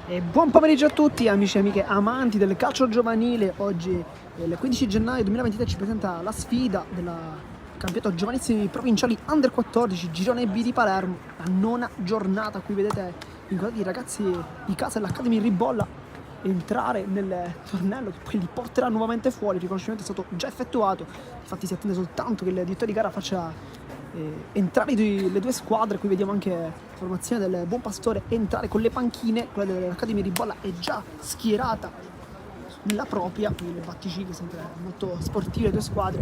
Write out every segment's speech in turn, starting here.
E buon pomeriggio a tutti amici e amiche amanti del calcio giovanile. Oggi il 15 gennaio 2023 ci presenta la sfida del campionato giovanissimi provinciali Under 14 Girone B di Palermo, la nona giornata. Qui vedete inquadrati i ragazzi di casa dell'Academy Ribolla entrare nel tornello che poi li porterà nuovamente fuori. Il riconoscimento è stato già effettuato, infatti si attende soltanto che il direttore di gara faccia entrare le due squadre. Qui vediamo anche la formazione del Buon Pastore entrare con le panchine, quella dell'Academy Ribolla è già schierata nella propria, quindi le batticine sempre molto sportive le due squadre.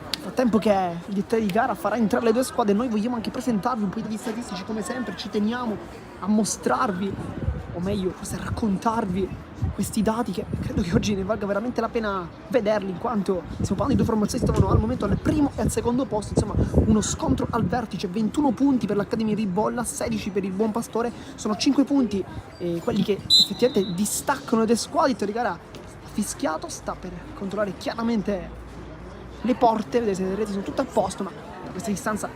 Nel frattempo che il direttore di gara farà entrare le due squadre, noi vogliamo anche presentarvi un po' di statistici, come sempre ci teniamo a mostrarvi, o meglio forse a raccontarvi questi dati che credo che oggi ne valga veramente la pena vederli, in quanto stiamo parlando di due formazioni che stavano al momento al primo e al secondo posto, insomma uno scontro al vertice. 21 punti per l'Academy Ribolla, 16 per il Buon Pastore, sono 5 punti quelli che effettivamente distaccano le due squadre. Il gara fischiato, sta per controllare chiaramente le porte, vedete se le reti sono tutte a posto, ma da questa distanza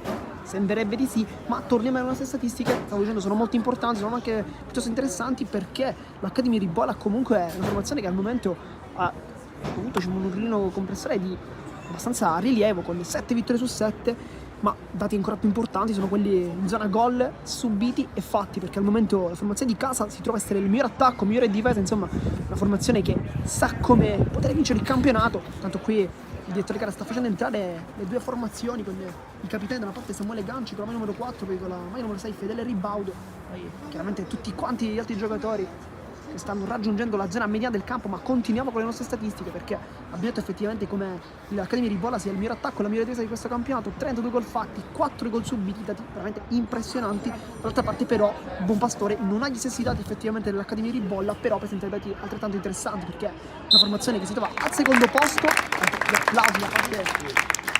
sembrerebbe di sì. Ma torniamo alle nostre statistiche, stavo dicendo, sono molto importanti, sono anche piuttosto interessanti, perché l'Academy Ribolla comunque è una formazione che al momento ha avuto un rullino compressore di abbastanza rilievo, con 7 vittorie su 7, ma dati ancora più importanti sono quelli in zona gol subiti e fatti, perché al momento la formazione di casa si trova a essere il miglior attacco, migliore difesa, insomma una formazione che sa come poter vincere il campionato. Tanto qui il direttore di gara sta facendo entrare le due formazioni con i capitani, da una parte Samuele Ganci con la maglia numero 4, poi con la maglia numero 6 Fedele Ribaudo, poi chiaramente tutti quanti gli altri giocatori che stanno raggiungendo la zona media del campo. Ma continuiamo con le nostre statistiche, perché abbiamo detto effettivamente come l'Academy Ribolla sia il miglior attacco, la migliore difesa di questo campionato. 32 gol fatti, 4 gol subiti, dati veramente impressionanti. Dall'altra parte però Buon Pastore non ha gli stessi dati effettivamente dell'Academy Ribolla, però presenta dati altrettanto interessanti, perché è una formazione che si trova al secondo posto, gli applausi da parte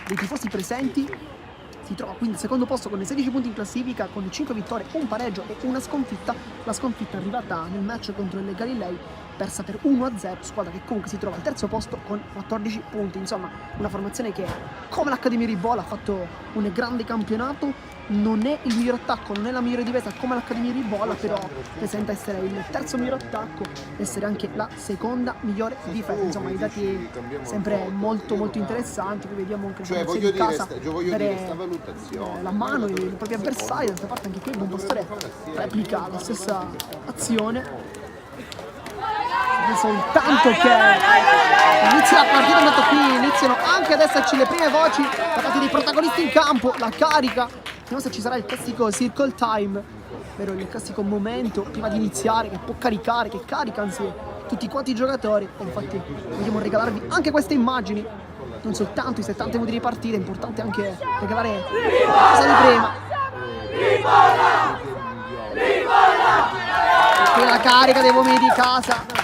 dei tifosi presenti. Si trova quindi al secondo posto con 16 punti in classifica, con 5 vittorie, un pareggio e una sconfitta. La sconfitta è arrivata nel match contro il Galilei, persa per 1-0, squadra che comunque si trova al terzo posto con 14 punti. Insomma, una formazione che, come l'Academy Ribolla, ha fatto un grande campionato. Non è il miglior attacco, non è la migliore difesa come l'Academy Ribolla, però presenta essere il terzo miglior attacco, essere anche la seconda migliore difesa. Insomma, i dati sempre molto interessanti. Qui vediamo anche la formazione di casa dare la mano ai propri avversari. D'altra parte anche qui il Buon Pastore replica la stessa azione. Soltanto che inizia la partita, intanto qui iniziano anche ad esserci le prime voci da parte dei protagonisti in campo. La carica, vediamo se ci sarà il classico circle time, ovvero il classico momento prima di iniziare che può caricare, che carica anzi tutti quanti i giocatori. E infatti vogliamo regalarvi anche queste immagini, non soltanto i 70 minuti di partita, è importante anche regalare la cosa di prima. Qui la carica dei uomini di casa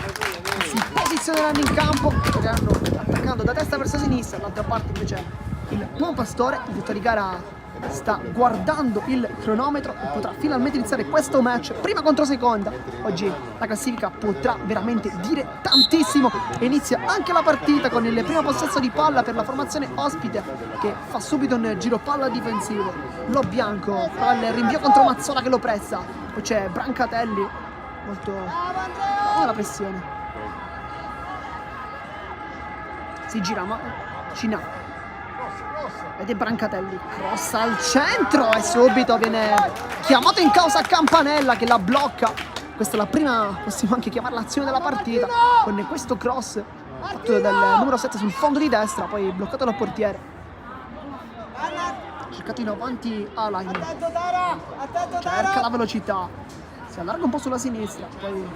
si posizioneranno in campo, attaccando da destra verso sinistra. Dall'altra parte invece il Buon Pastore, il direttore di gara sta guardando il cronometro e potrà finalmente iniziare questo match prima contro seconda. Oggi la classifica potrà veramente dire tantissimo e inizia anche la partita con il primo possesso di palla per la formazione ospite, che fa subito un giro palla difensivo. Lo bianco fa il rinvio contro Mazzola che lo pressa, poi c'è Brancatelli, molto la pressione, si gira ma Cina ed è Brancatelli, cross al centro e subito viene chiamato in causa Campanella che la blocca. Questa è la prima, possiamo anche chiamarla l'azione della partita, con questo cross fatto dal numero 7 sul fondo di destra, poi bloccato dal portiere. Cercato in avanti Alain, cerca la velocità, si allarga un po' sulla sinistra, poi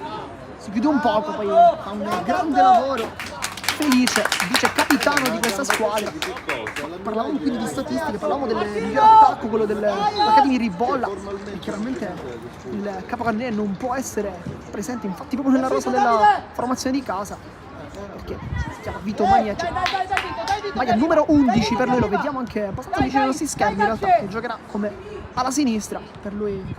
si chiude un poco, poi fa un grande lavoro. Felice, vice capitano di questa squadra. Parlavamo quindi di statistiche, parlavamo del miglior attacco, quello dell'Academy Ribolla, e chiaramente il capocannoniere non può essere presente, infatti proprio nella rosa della formazione di casa, perché si chiama Vito Magniece, maglia numero 11 per lui, lo vediamo anche abbastanza vicino ai nostri schermi in realtà, che giocherà come ala sinistra. Per lui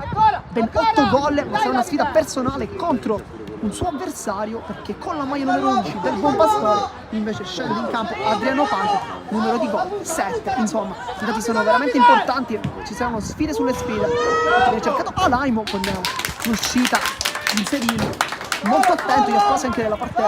ben 8 gol, ma sarà una sfida personale contro un suo avversario, perché con la maglia numero 11 del Buon Pastore invece scende in campo Adriano Panto, numero di gol 7. Insomma, i dati sono veramente importanti, ci saranno sfide sulle sfide. Viene cercato Alaimo con l'uscita di Inserino, molto attento io quasi anche nella parte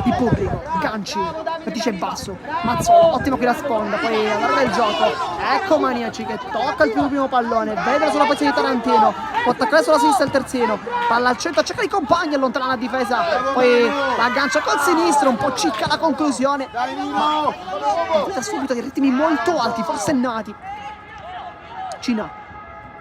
di pubblico. Ganci, vertice basso, Mazzolo, ottima qui la sponda, poi all'ora del gioco ecco Maniaci che tocca il primo pallone, vede sulla posizione di Tarantino, può attaccare sulla sinistra il terzino, palla al centro, cerca i compagni, allontana la difesa, poi la aggancia col sinistro, un po' cicca la conclusione, ma vede subito dei ritmi molto alti, forsennati. Cina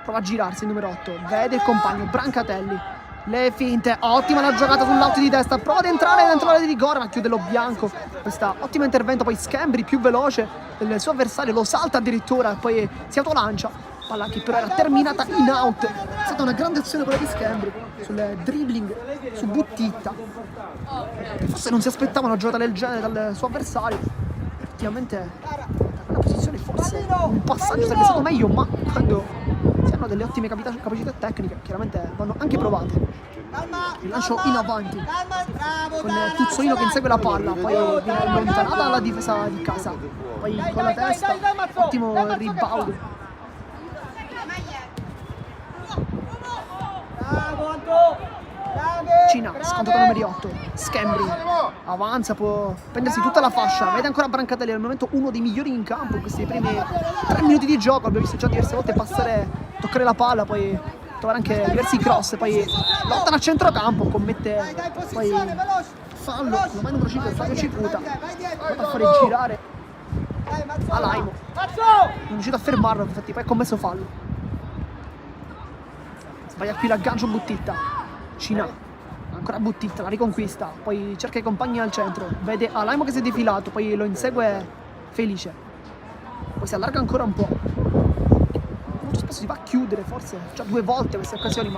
prova a girarsi, il numero 8, vede il compagno Brancatelli, le finte, ottima la giocata sull'alto di destra, prova ad entrare dentro l'area di rigore ma chiude lo bianco. Questo ottimo intervento, poi Schembri più veloce del suo avversario, lo salta addirittura, poi si autolancia, palla che però era terminata in out. È stata una grande azione quella di Schembri sul dribbling su Buttitta, forse non si aspettava una giocata del genere dal suo avversario. Effettivamente una posizione, forse un passaggio sarebbe stato meglio, ma quando si hanno delle ottime capacità tecniche chiaramente vanno anche provate. Il lancio in avanti con Tuzzolino che insegue la palla, poi viene allontanata dalla difesa di casa, poi con la testa, ottimo rebound. Cina, scontato numero 8, Schembri, avanza, può prendersi tutta la fascia, vede ancora Brancatelli, al momento uno dei migliori in campo in questi primi 3 minuti di gioco, abbiamo visto già diverse volte passare, toccare la palla, poi trovare anche diversi cross, poi lottano a centrocampo, commette poi fallo, la mano numero 5 Flavio Ciputa, va a fare girare Alaimo, non è riuscito a fermarlo, infatti poi ha commesso fallo. Sbaglia qui l'aggancio Buttitta, Cina, ancora Buttitta, la riconquista, poi cerca i compagni al centro, vede Alaimo che si è defilato, poi lo insegue Felice, poi si allarga ancora un po', molto spesso si va a chiudere, forse già 2 volte queste occasioni, ma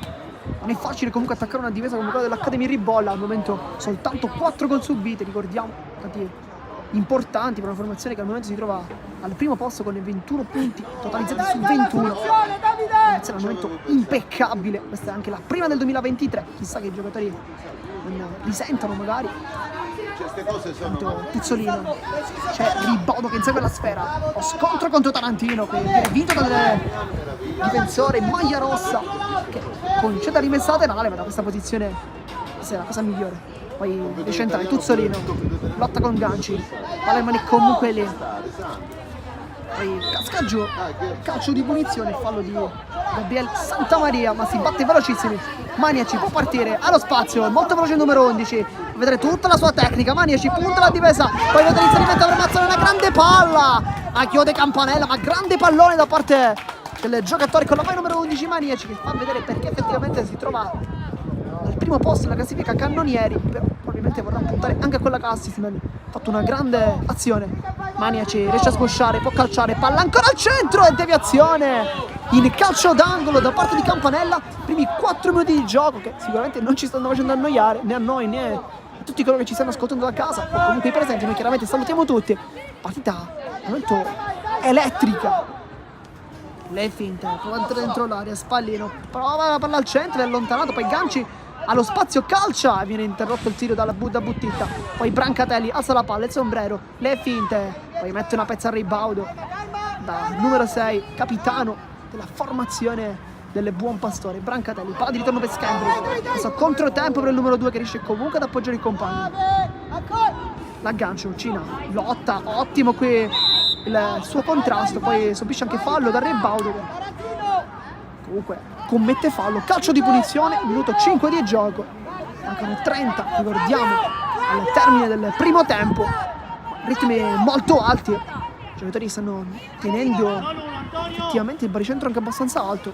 non è facile comunque attaccare una difesa come quella dell'Academy Ribolla. Al momento soltanto 4 gol subiti, ricordiamo, stati importanti per una formazione che al momento si trova al primo posto con 21 punti totalizzati su 21. È un momento impeccabile, questa è anche la prima del 2023, chissà che i giocatori non risentano magari. Pizzolino, c'è Ribaudo che insegue la sfera, lo scontro contro Tarantino che viene vinto dal difensore in maglia rossa che concede la rimessa laterale, ma da questa posizione questa è la cosa migliore. Poi riesce a entrare Tuzzolino, lotta con Ganci, palla in mani comunque lì, poi casca giù, calcio di punizione, fallo di Gabriel Santamaria, ma si batte velocissimi. Maniaci può partire allo spazio, molto veloce il numero 11, vedere tutta la sua tecnica. Maniaci punta la difesa, poi vede l'inserimento per Mazzone, una grande palla a chiode Campanella, ma grande pallone da parte del giocatore con la palla numero 11 Maniaci, che fa vedere perché effettivamente si trova al primo posto nella classifica cannonieri, però probabilmente vorrà puntare anche a quella Cassisman. Ha fatto una grande azione, Maniaci riesce a sbosciare, può calciare, palla ancora al centro e deviazione in calcio d'angolo da parte di Campanella. Primi 4 minuti di gioco che sicuramente non ci stanno facendo annoiare, né a noi né a tutti coloro che ci stanno ascoltando da casa, o comunque i presenti. Noi chiaramente salutiamo tutti. Partita molto elettrica. Le finte, prova a entrare dentro l'area, Spallino, prova la palla al centro, è allontanato, poi Ganci allo spazio calcia, viene interrotto il tiro da Buttitta, poi Brancatelli alza la palla, il sombrero, le finte, poi mette una pezza al ribaudo da numero 6, capitano della formazione delle Buon Pastore, Brancatelli, palla di ritorno per Schembri, questo controtempo per il numero 2 che riesce comunque ad appoggiare il compagno. L'aggancio, Cina, lotta, ottimo qui il suo contrasto, poi subisce anche fallo dal ribaudo, comunque commette fallo, calcio di punizione, minuto 5 di gioco, mancano 30, ricordiamo, al termine del primo tempo, ritmi molto alti, i giocatori stanno tenendo effettivamente il baricentro anche abbastanza alto.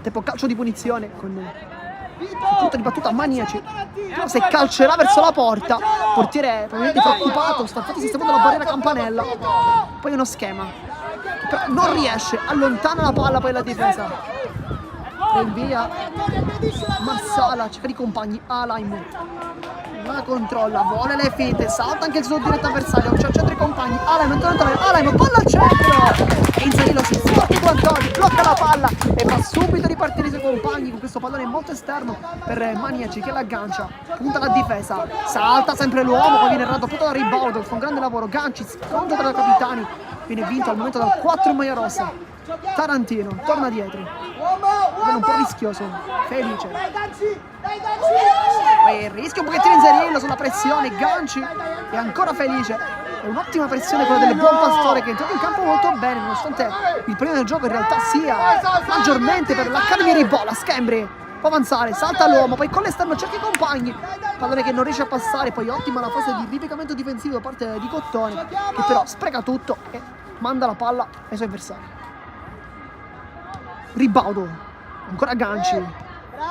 Tempo calcio di punizione con il punto di battuta Maniaci, però se calcerà verso la porta, portiere probabilmente preoccupato, sta infatti sistemando la barriera Campanella, poi uno schema, però non riesce, allontana la palla poi la difesa. Invia Marsala, cerca di compagni, Alaimo la controlla, vuole le finte, salta anche il suo diretto avversario, c'è al centro i compagni, Alaimo, palla al centro e Inzaghi lo si sforza Antoni, blocca la palla e fa subito ripartire i suoi compagni con questo pallone molto esterno per Maniaci che l'aggancia, punta la difesa, salta sempre l'uomo, poi viene raddoppiato da Ribaudo, fa un grande lavoro, Ganci sconta tra i capitani, viene vinto al momento dal 4 in maglia rossa. Tarantino torna dietro, viene un po' rischioso, Felice, poi rischia un pochettino Inzerillo sulla pressione, Ganci e ancora Felice. È un'ottima pressione quella del Buon Pastore che è entrato in campo molto bene, nonostante il primo del gioco in realtà sia maggiormente per l'Academy Ribolla. Scambri può avanzare, salta l'uomo, poi con l'esterno cerca i compagni, pallone che non riesce a passare, poi ottima la fase di ripiegamento difensivo da parte di Cottone, che però spreca tutto e manda la palla ai suoi avversari. Ribaudo, ancora Ganci,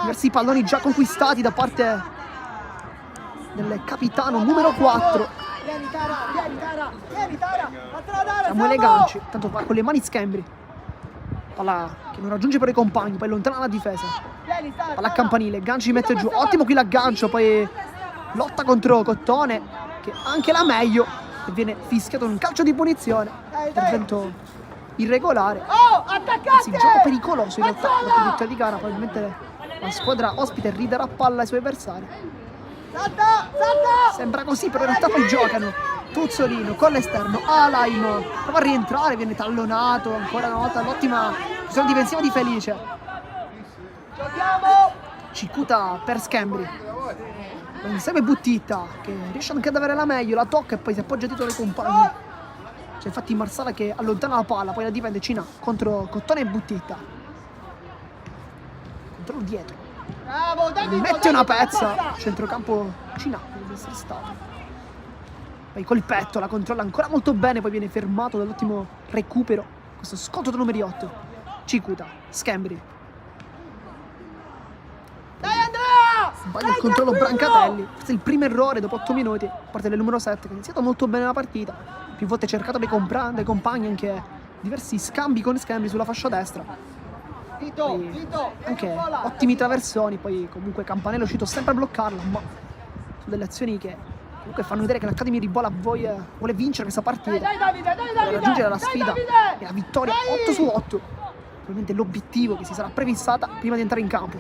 diversi palloni già conquistati da parte del capitano numero 4. Samuele Ganci, tanto fa con le mani Scambri, palla che non raggiunge però i compagni, poi lontana la difesa, palla a campanile, Ganci mette giù, ottimo qui l'aggancio, poi lotta contro Cottone che anche la meglio e viene fischiato un calcio di punizione, intervento irregolare, anzi gioco pericoloso in realtà la condotta di gara, probabilmente la squadra ospite ridarà palla ai suoi avversari. Sembra così, però in realtà poi giocano. Tuzzolino con l'esterno, Alaimo prova a rientrare, viene tallonato ancora una volta, l'ottima posizione difensiva di Felice. Cicuta per Scambri, insegue Buttitta che riesce anche ad avere la meglio, la tocca e poi si appoggia dietro ai compagni. C'è infatti Marsala che allontana la palla, poi la difende Cina contro Cottone e Buttitta. Controllo dietro, mette una pezza, centrocampo Cina deve essere stato. Poi col petto la controlla ancora molto bene, poi viene fermato dall'ottimo recupero, questo sconto da numeri 8. Cicuta, Scambri, sbaglia il controllo Brancatelli, questo è il primo errore dopo 8 minuti, da parte del numero 7 che ha iniziato molto bene la partita, più volte cercato dai compagni, anche diversi scambi con Scambri sulla fascia destra, anche ottimi traversoni, poi comunque Campanello è uscito sempre a bloccarla, ma su delle azioni che comunque fanno vedere che l'Academy Ribolla vuole vincere questa partita, vuole raggiungere la sfida e la vittoria 8 su 8, probabilmente l'obiettivo che si sarà prefissata prima di entrare in campo.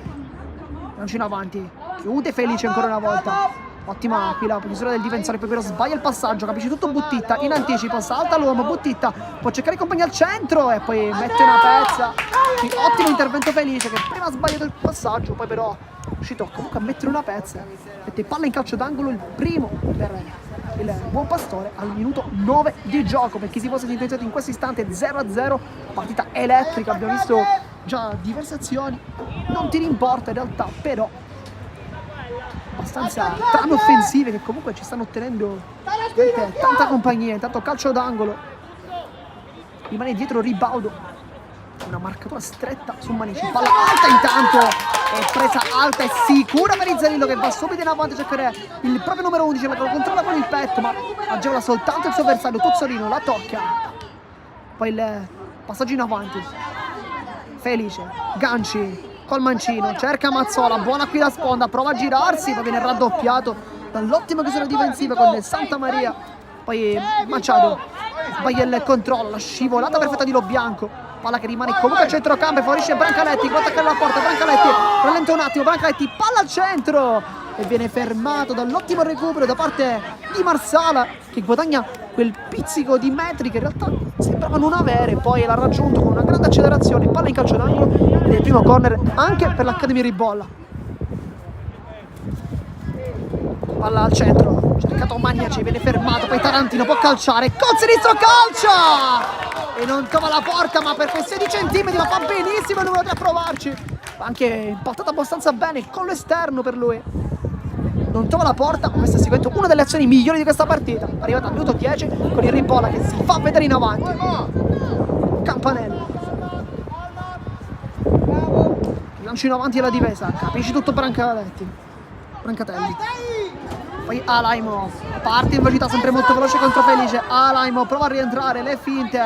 Lancio in avanti, chiude Felice ancora una volta, ottima qui la posizione del difensore, poi però sbaglia il passaggio, capisce tutto Buttitta, in anticipo, salta l'uomo, Buttitta può cercare i compagni al centro e poi mette una pezza, quindi ottimo intervento Felice che prima ha sbagliato il passaggio, poi però è riuscito comunque a mettere una pezza, mette palla in calcio d'angolo, il primo per il Buon Pastore al minuto 9 di gioco. Per chi si fosse sintonizzato in questo istante 0-0, partita elettrica, abbiamo visto già diverse azioni, non ti rimporta in realtà, però abbastanza trame offensive che comunque ci stanno ottenendo tanta compagnia. Intanto calcio d'angolo, rimane dietro Ribaudo, una marcatura stretta su Manici, palla alta intanto, è presa alta e sicura per Inzerillo che va subito in avanti a cercare il proprio numero 11, la controlla con il petto ma agevola soltanto il suo avversario. Tuzzolino la tocca, poi il passaggio in avanti, Felice, Ganci col mancino, cerca Mazzola, buona qui la sponda, prova a girarsi, poi viene raddoppiato dall'ottima chiusura difensiva con Santa Maria, poi Machado sbaglia il controllo, la scivolata perfetta di Lobianco, palla che rimane comunque a centrocampo, favorisce Brancaletti, può attaccare la porta, Brancaletti rallenta un attimo, Brancaletti palla al centro e viene fermato dall'ottimo recupero da parte di Marsala che guadagna quel pizzico di metri che in realtà sembrava non avere, poi l'ha raggiunto con una grande accelerazione, palla in calcio d'angolo ed è il primo corner anche per l'Academy Ribolla. Palla al centro, cercato Magnaci, viene fermato, poi Tarantino può calciare, col sinistro calcia! E non trova la porta, ma per quei 16 centimetri la fa benissimo il numero 3 a provarci. Anche impattato abbastanza bene con l'esterno per lui. Non trova la porta, ma questa è sicuramente una delle azioni migliori di questa partita. Arrivata al minuto 10 con il Ribolla che si fa vedere in avanti. Campanello. Lancio in avanti alla difesa, capisci tutto Brancatelli. Poi Alaimo, parte in velocità sempre molto veloce contro Felice. Alaimo prova a rientrare, le finte,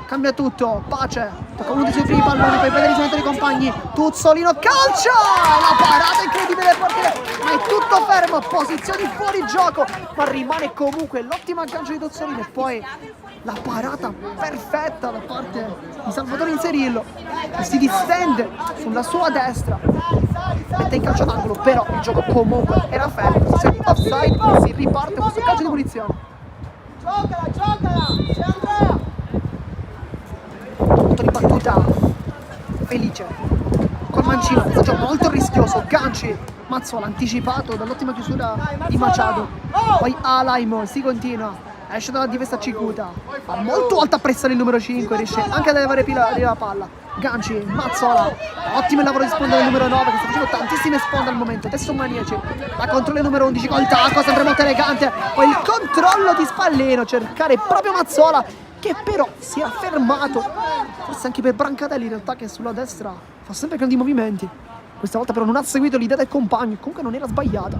cambia tutto, Pace tocca uno dei suoi primi palloni, poi vede risolvere i compagni. Tuzzolino calcia! La parata incredibile del portiere, ma è tutto fermo, posizioni fuori gioco, ma rimane comunque l'ottima aggancio di Tuzzolino e poi la parata perfetta da parte di Salvatore Inzerillo che si distende sulla sua destra, mette in calcio d'angolo, però il gioco comunque era fermo, si è offside e si riparte questo calcio di punizione. Giocala, c'è Andrea! Punto di battuta felice col mancino, passaggio molto rischioso, ganci, Mazzola anticipato dall'ottima chiusura di Machado, poi Alaimo, si continua, esce dalla difesa Cicuta, va molto alta a pressare il numero 5, riesce anche ad elevare la palla, ganci, Mazzola, ottimo il lavoro di sponda del numero 9 che sta facendo tantissime sponde al momento, adesso Manieci, la controlla il numero 11 col tacco, sempre molto elegante, poi il controllo di Spallino, cercare proprio Mazzola che però si era fermato, forse anche per Brancatelli in realtà che sulla destra fa sempre grandi movimenti, questa volta però non ha seguito l'idea del compagno, comunque non era sbagliata,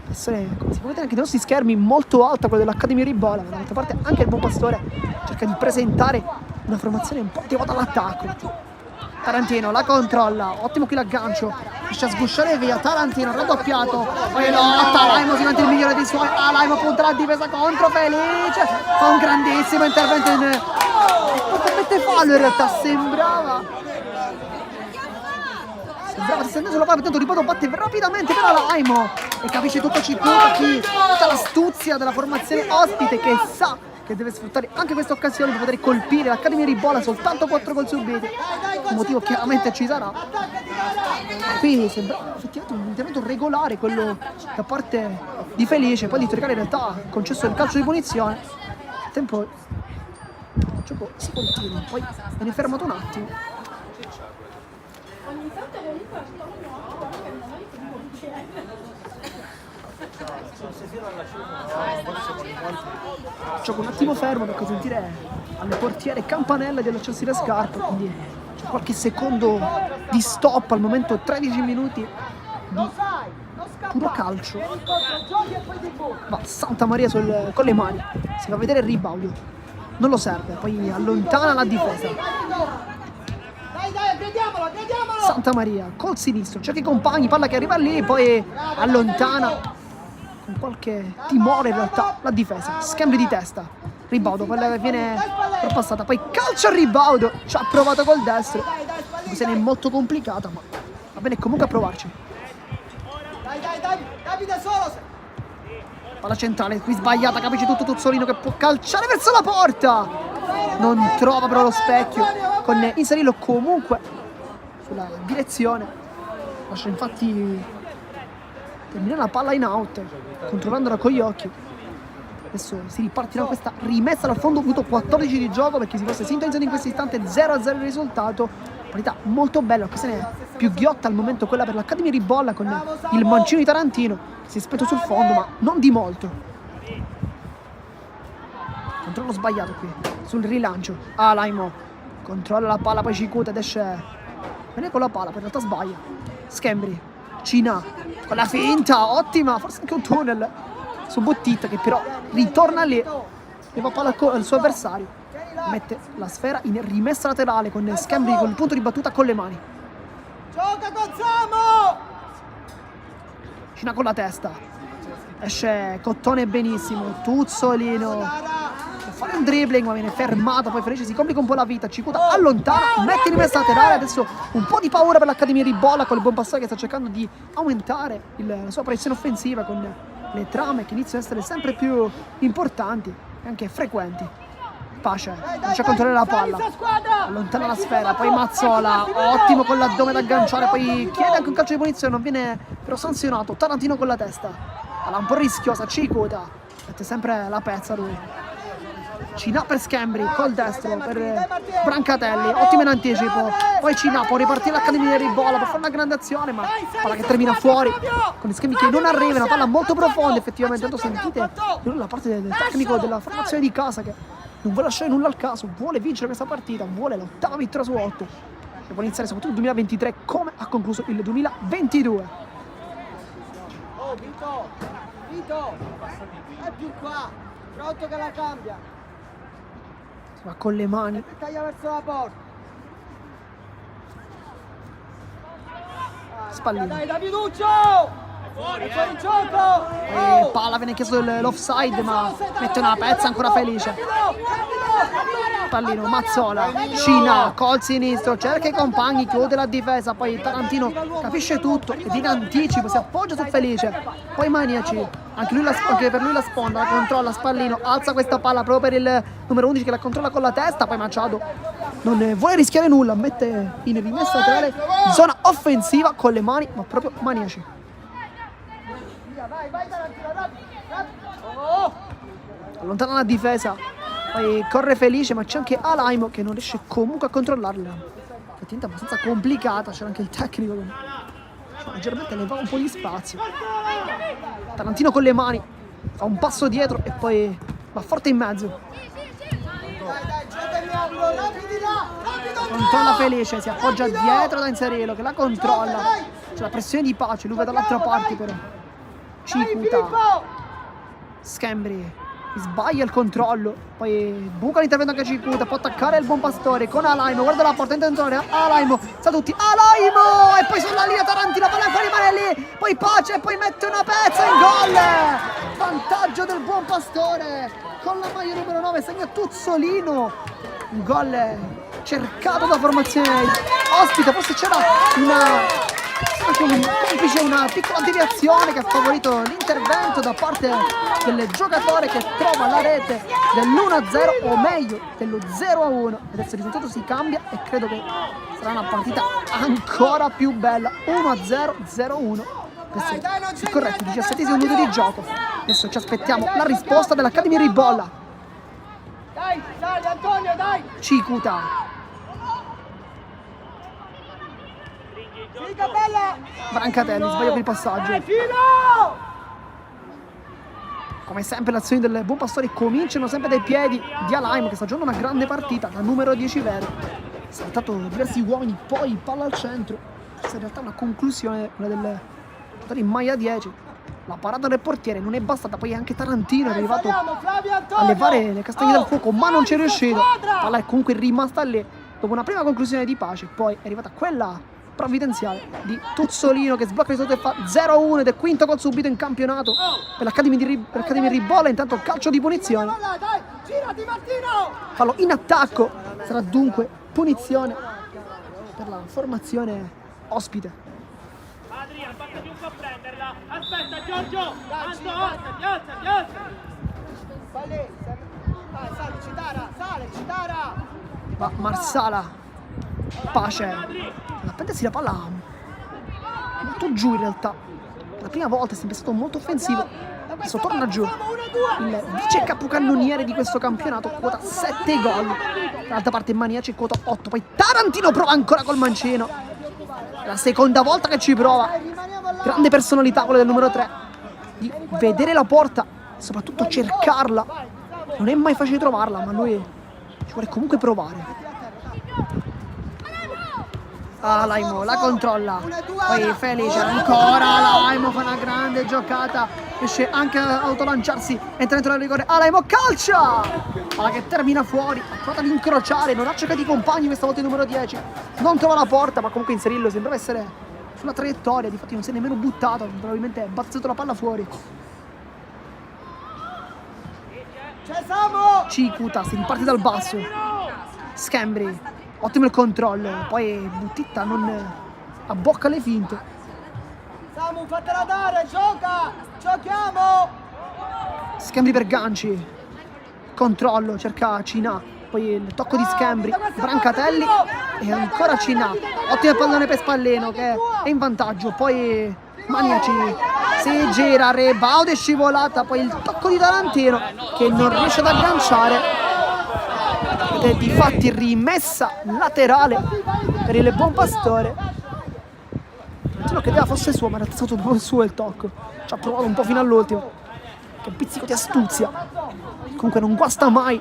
essere, come si può vedere anche dai nostri schermi, molto alta quella dell'Accademia Ribola, ma dall'altra parte anche il buon Pastore cerca di presentare una formazione un po' devota all'attacco. Tarantino la controlla, ottimo qui l'aggancio, riesce a sgusciare via, Tarantino raddoppiato, poi lotta, Alaimo si mette il migliore dei suoi, Alaimo punta la difesa contro Felice, fa un grandissimo intervento in... Potrebbe fallo in realtà, sembrava si sente sulla palla, tanto ripeto, batte rapidamente per Alaimo e capisce tutto Cicuta, tutta l'astuzia della formazione ospite che sa che deve sfruttare anche questa occasione per poter colpire l'Accademia Ribola, soltanto 4 gol subiti, un motivo chiaramente ci sarà. Qui sembra effettivamente un intervento regolare quello da parte di Felice, poi di Trecare in realtà ha concesso il calcio di punizione, il tempo il gioco si continua, poi viene fermato un attimo. Gioco un attimo fermo per consentire alle portiere Campanella di allacciarsi le scarpe, quindi c'è qualche secondo di stop, al momento 13 minuti di puro calcio. Ma Santa Maria con le mani, si fa vedere il rebound, non lo serve, poi allontana la difesa. Santa Maria col sinistro, cerca i compagni, palla che arriva lì, poi allontana con qualche timore in realtà la difesa, scambio di testa, rebound, quella che viene passata, poi calcio al rebound, ci ha provato col destro, se ne è molto complicata, ma va bene comunque a provarci. Davide solo! Palla centrale, qui sbagliata, capisci tutto Tuzzolino che può calciare verso la porta, non trova però lo specchio, con Inzerillo comunque sulla direzione, lascia infatti terminare la palla in out, controllandola con gli occhi. Adesso si ripartirà questa rimessa dal fondo, avuto 14 di gioco perché si fosse sintonizzato in questo istante 0-0 il risultato. Partita molto bella, occasione più ghiotta al momento quella per l'Accademia Ribolla con il mancino di Tarantino, si è spento sul fondo ma non di molto. Controllo sbagliato qui sul rilancio, Alaimo controlla la palla, poi Cicuta ed esce bene con la palla, poi in realtà sbaglia. Schembri, Cina con la finta, ottima, forse anche un tunnel su Bottitta che però ritorna lì, leva palla al suo avversario, mette la sfera in rimessa laterale con Schembri con il punto di battuta con le mani. Gioca con Samo! Cina con la testa, esce Cottone benissimo, Tuzzolino può fare un dribbling ma viene fermato, poi Felice si complica un po' la vita, Cicuta allontana, mette in rimessa laterale, adesso un po' di paura per l'Accademia Ribolla con il buon Passare che sta cercando di aumentare la sua pressione offensiva con le trame che iniziano ad essere sempre più importanti e anche frequenti. Pace, riesce a controllare la palla, allontana la sfera, poi Mazzola, ottimo con l'addome da agganciare, poi chiede anche un calcio di punizione, non viene però sanzionato. Tarantino con la testa, palla un po' rischiosa, Cicuta, mette sempre la pezza lui. Cina per Schembri, col destro per Brancatelli, ottimo in anticipo, poi Cina può ripartire l'Accademia di Ribola per fare una grande azione, ma palla che termina fuori con gli schemi che non arriva, una palla molto profonda effettivamente, tanto sentite la parte del tecnico della formazione di casa che non vuole lasciare nulla al caso, vuole vincere questa partita, vuole l'ottava vittoria su 8 e vuole iniziare soprattutto il 2023 come ha concluso il 2022. Oh Vito, è più qua, pronto che la cambia. Si va con le mani, Taglia verso la porta. Spallino. Dai Daviduccio! È fuori gioco! E palla viene chiesto l'offside, ma mette una pezza ancora felice. Pallino, Mazzola, Cina, col sinistro, cerca i compagni, chiude la difesa, poi Tarantino capisce tutto ed in anticipo si appoggia su Felice. Poi Maniaci, anche per lui la sponda, la controlla Spallino, alza questa palla proprio per il numero 11 che la controlla con la testa, poi Machado non vuole rischiare nulla, mette in rimessa laterale, zona offensiva con le mani, ma proprio Maniaci. Vai Tarantino, rapido! Oh! Allontana la difesa, poi corre Felice, ma c'è anche Alaimo che non riesce comunque a controllarla. Che diventa abbastanza complicata, c'era anche il tecnico che leggermente le va un po' di spazio. Tarantino con le mani fa un passo dietro e poi va forte in mezzo. Dai, gioca il angolo, rapidi là! Rapido! Controlla Felice, si appoggia dietro da Inzerillo che la controlla. C'è la pressione di Pace, lui va dall'altra parte però. Cicuta, Schembri, sbaglia il controllo, poi buca l'intervento anche Cicuta, può attaccare il buon Pastore con Alaimo, guarda la porta intenzionale, Alaimo, sa tutti, Alaimo! E poi sulla linea Tarantino, palla ancora rimane lì, poi Pace e poi mette una pezza in gol! Vantaggio del buon Pastore, con la maglia numero 9, segna Tuzzolino, un gol cercato da formazione ospite, forse c'era anche un complice, una piccola deviazione che ha favorito l'intervento da parte del giocatore che trova la rete dell'1-0 o meglio dello 0-1. Adesso il risultato si cambia e credo che sarà una partita ancora più bella. 1-0, 0-1. Adesso è corretto, 17esimo minuto di gioco. Adesso ci aspettiamo la risposta dell'Academy Ribolla. Dai, dai Antonio, dai! Cicuta, Figa bella! Brancatelli, sbaglia per il passaggio. Filo! Come sempre le azioni del buon Pastore cominciano sempre dai piedi di Alaimo che sta giocando una grande partita, da numero 10 vero. Ha saltato diversi uomini, poi palla al centro. Questa in realtà è una conclusione, quella del giocatore in maglia 10. La parata del portiere non è bastata, poi anche Tarantino è arrivato a levare le castagne dal fuoco, ma non ci è riuscito. La palla è comunque rimasta lì dopo una prima conclusione di Pace, poi è arrivata quella provvidenziale di Tuzzolino che sblocca il risultato e fa 0-1 ed è quinto gol subito in campionato per l'Academy Ribolla. Intanto calcio di punizione, Dai, girati Martino! fallo in attacco, sarà dunque punizione per la formazione ospite. Adrian, passati un po' a prenderla. Aspetta Giorgio! Alzo, alzati! Vai lì, vai, sali Citara, sale Citara! Va Marsala, Pace, la prendersi la palla molto giù in realtà. Per la prima volta è sempre stato molto offensivo, adesso torna giù. Il vice capocannoniere di questo campionato quota 7 gol. Dall'altra parte Maniaci quota 8, poi Tarantino prova ancora col mancino. È la seconda volta che ci prova. Grande personalità quella del numero 3, di vedere la porta e soprattutto cercarla. Non è mai facile trovarla, ma lui ci vuole comunque provare. Alaimo la controlla, poi Felice ancora, Alaimo fa una grande giocata, riesce anche a autolanciarsi, entra dentro il rigore, Alaimo calcia, palla che termina fuori, ha provato ad incrociare, non ha cercato i compagni questa volta il numero 10, non trova la porta, ma comunque Inzerillo sembrava essere sulla traiettoria, difatti non si è nemmeno buttato, probabilmente ha bazzato la palla fuori. C'è Samu! Cicuta si riparte dal basso, Schembri, ottimo il controllo, poi Buttitta non abbocca le finte. Samu, fatela dare, gioca! Giochiamo! Schembri per Ganci, controllo, cerca Cina, poi il tocco di Schembri, Brancatelli e ancora Cina, ottimo pallone per Spalleno che è in vantaggio, poi Maniaci si gira, rebound e scivolata, poi il tocco di Tarantino che non riesce ad agganciare ed è difatti rimessa laterale per il buon Pastore. Tarantino credeva fosse suo, ma in realtà è stato proprio suo il tocco, ci ha provato un po' fino all'ultimo, che pizzico di astuzia, comunque non guasta mai.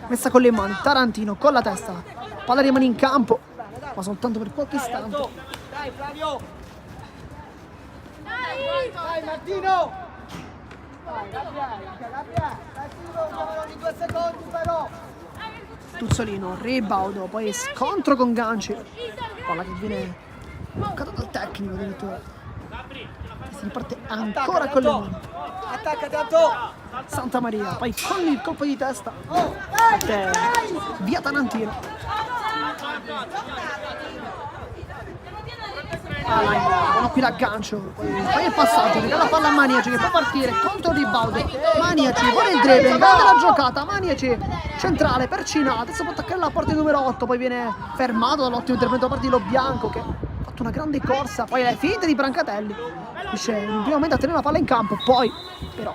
Messa con le mani, Tarantino con la testa, palla rimane in campo, ma soltanto per qualche istante. Dai Flavio! Dai Martino! Dai, Gabriele! Martino, chiamalo ogni 2 secondi però! Tuzzolino, ribaudo, poi scontro con Ganci. Palla che viene bloccata dal tecnico addirittura. Si riparte ancora con le mani. Attaccati, Anto! Santa Maria, poi con il colpo di testa. Via Tarantino. Buono qui l'aggancio, poi il passaggio, regala la palla a Maniaci che può partire contro il ribaudo. Maniaci, vuole il dribbling, grande la giocata, Maniaci centrale per Cina, adesso può attaccare la porta numero 8, poi viene fermato dall'ottimo intervento da parte di Lo Bianco che ha fatto una grande corsa, poi le finte di Brancatelli, riesce in un primo momento a tenere la palla in campo, poi però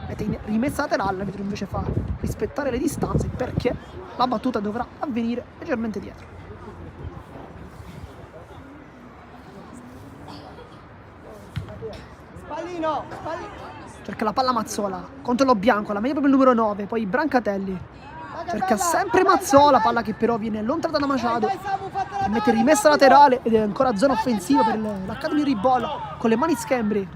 mette in rimessa laterale, l'arbitro invece fa rispettare le distanze perché la battuta dovrà avvenire leggermente dietro. Spallino! Cerca la palla Mazzola contro Lo Bianco, la meglio proprio il numero 9, poi Brancatelli cerca sempre Mazzola, palla che però viene allontanata da Machado e mette rimessa laterale ed è ancora zona offensiva per l'Academy Ribolla con le mani Schembri.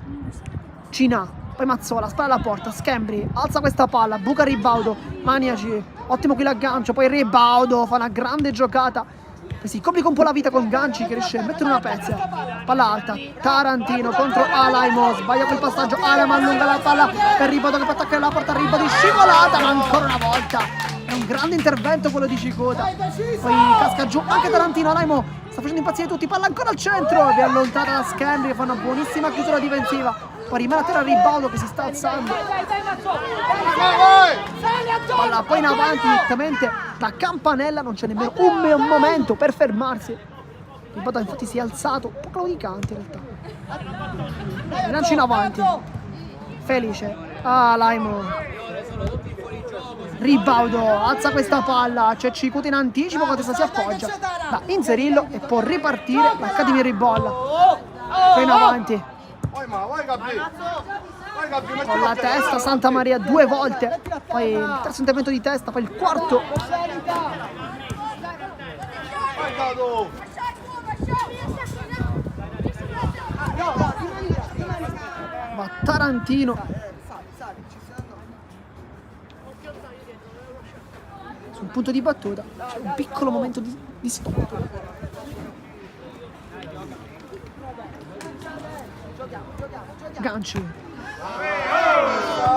Cina, poi Mazzola, spalla alla porta, Schembri alza questa palla, buca ribaudo, Maniaci, ottimo qui l'aggancio, poi ribaudo, fa una grande giocata. Si complica un po' la vita con Ganci che riesce a mettere una pezza. Palla alta, Tarantino contro Alaimo, sbaglia quel passaggio, Alaimo allunga la palla per Ribaudo che può attaccare la porta, Ribaudo scivolata, ma ancora una volta è un grande intervento quello di Cicota. Poi casca giù anche Tarantino, Alaimo sta facendo impazzire tutti, palla ancora al centro, è allontanata da Schembri che fa una buonissima chiusura difensiva. Poi rimane a terra Ribaudo che si sta alzando. Palla poi in avanti direttamente da Campanella, non c'è nemmeno un momento per fermarsi. Ribaudo infatti si è alzato, un po' claudicante in realtà. Lancio in avanti. Felice. Laimo. Ribaudo alza questa palla, c'è Cicota in anticipo, con testa si appoggia da inserirlo e può ripartire l'Academy Ribolla. Poi in avanti. Con la testa Santa Maria 2 volte, poi il terzo intervento di testa, poi il quarto. Ma Tarantino sul punto di battuta c'è un piccolo momento di stop. Ganci.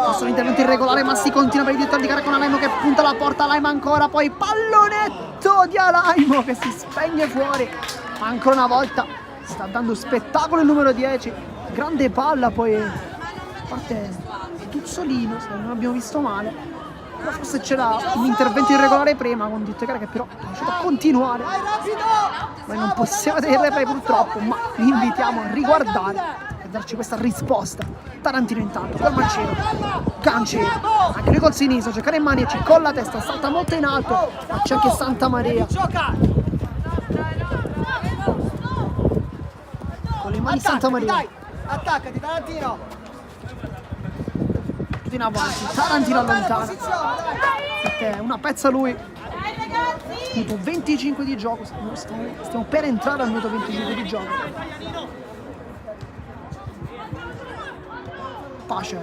Questo è un intervento irregolare ma si continua per il direttore di gara con Alaimo che punta la porta, Alaimo ancora, poi pallonetto di Alaimo che si spegne fuori, ma ancora una volta sta dando spettacolo il numero 10, grande palla, poi parte Tuzzolino, se non abbiamo visto male, però forse c'era un intervento irregolare prima con direttore di gara che però è riuscito a continuare, ma non possiamo vedere il replay purtroppo, ma vi invitiamo a riguardare darci questa risposta. Tarantino intanto col mancino, Ganci anche lui col sinistro, cercare in mani, con la testa, salta molto in alto, ma c'è anche Santa Maria con le mani. Santa Maria, attaccati Tarantino, tutto in avanti, Tarantino allontana, una pezza lui. Minuto 25 di gioco, stiamo per entrare al minuto 25 di gioco. Pace,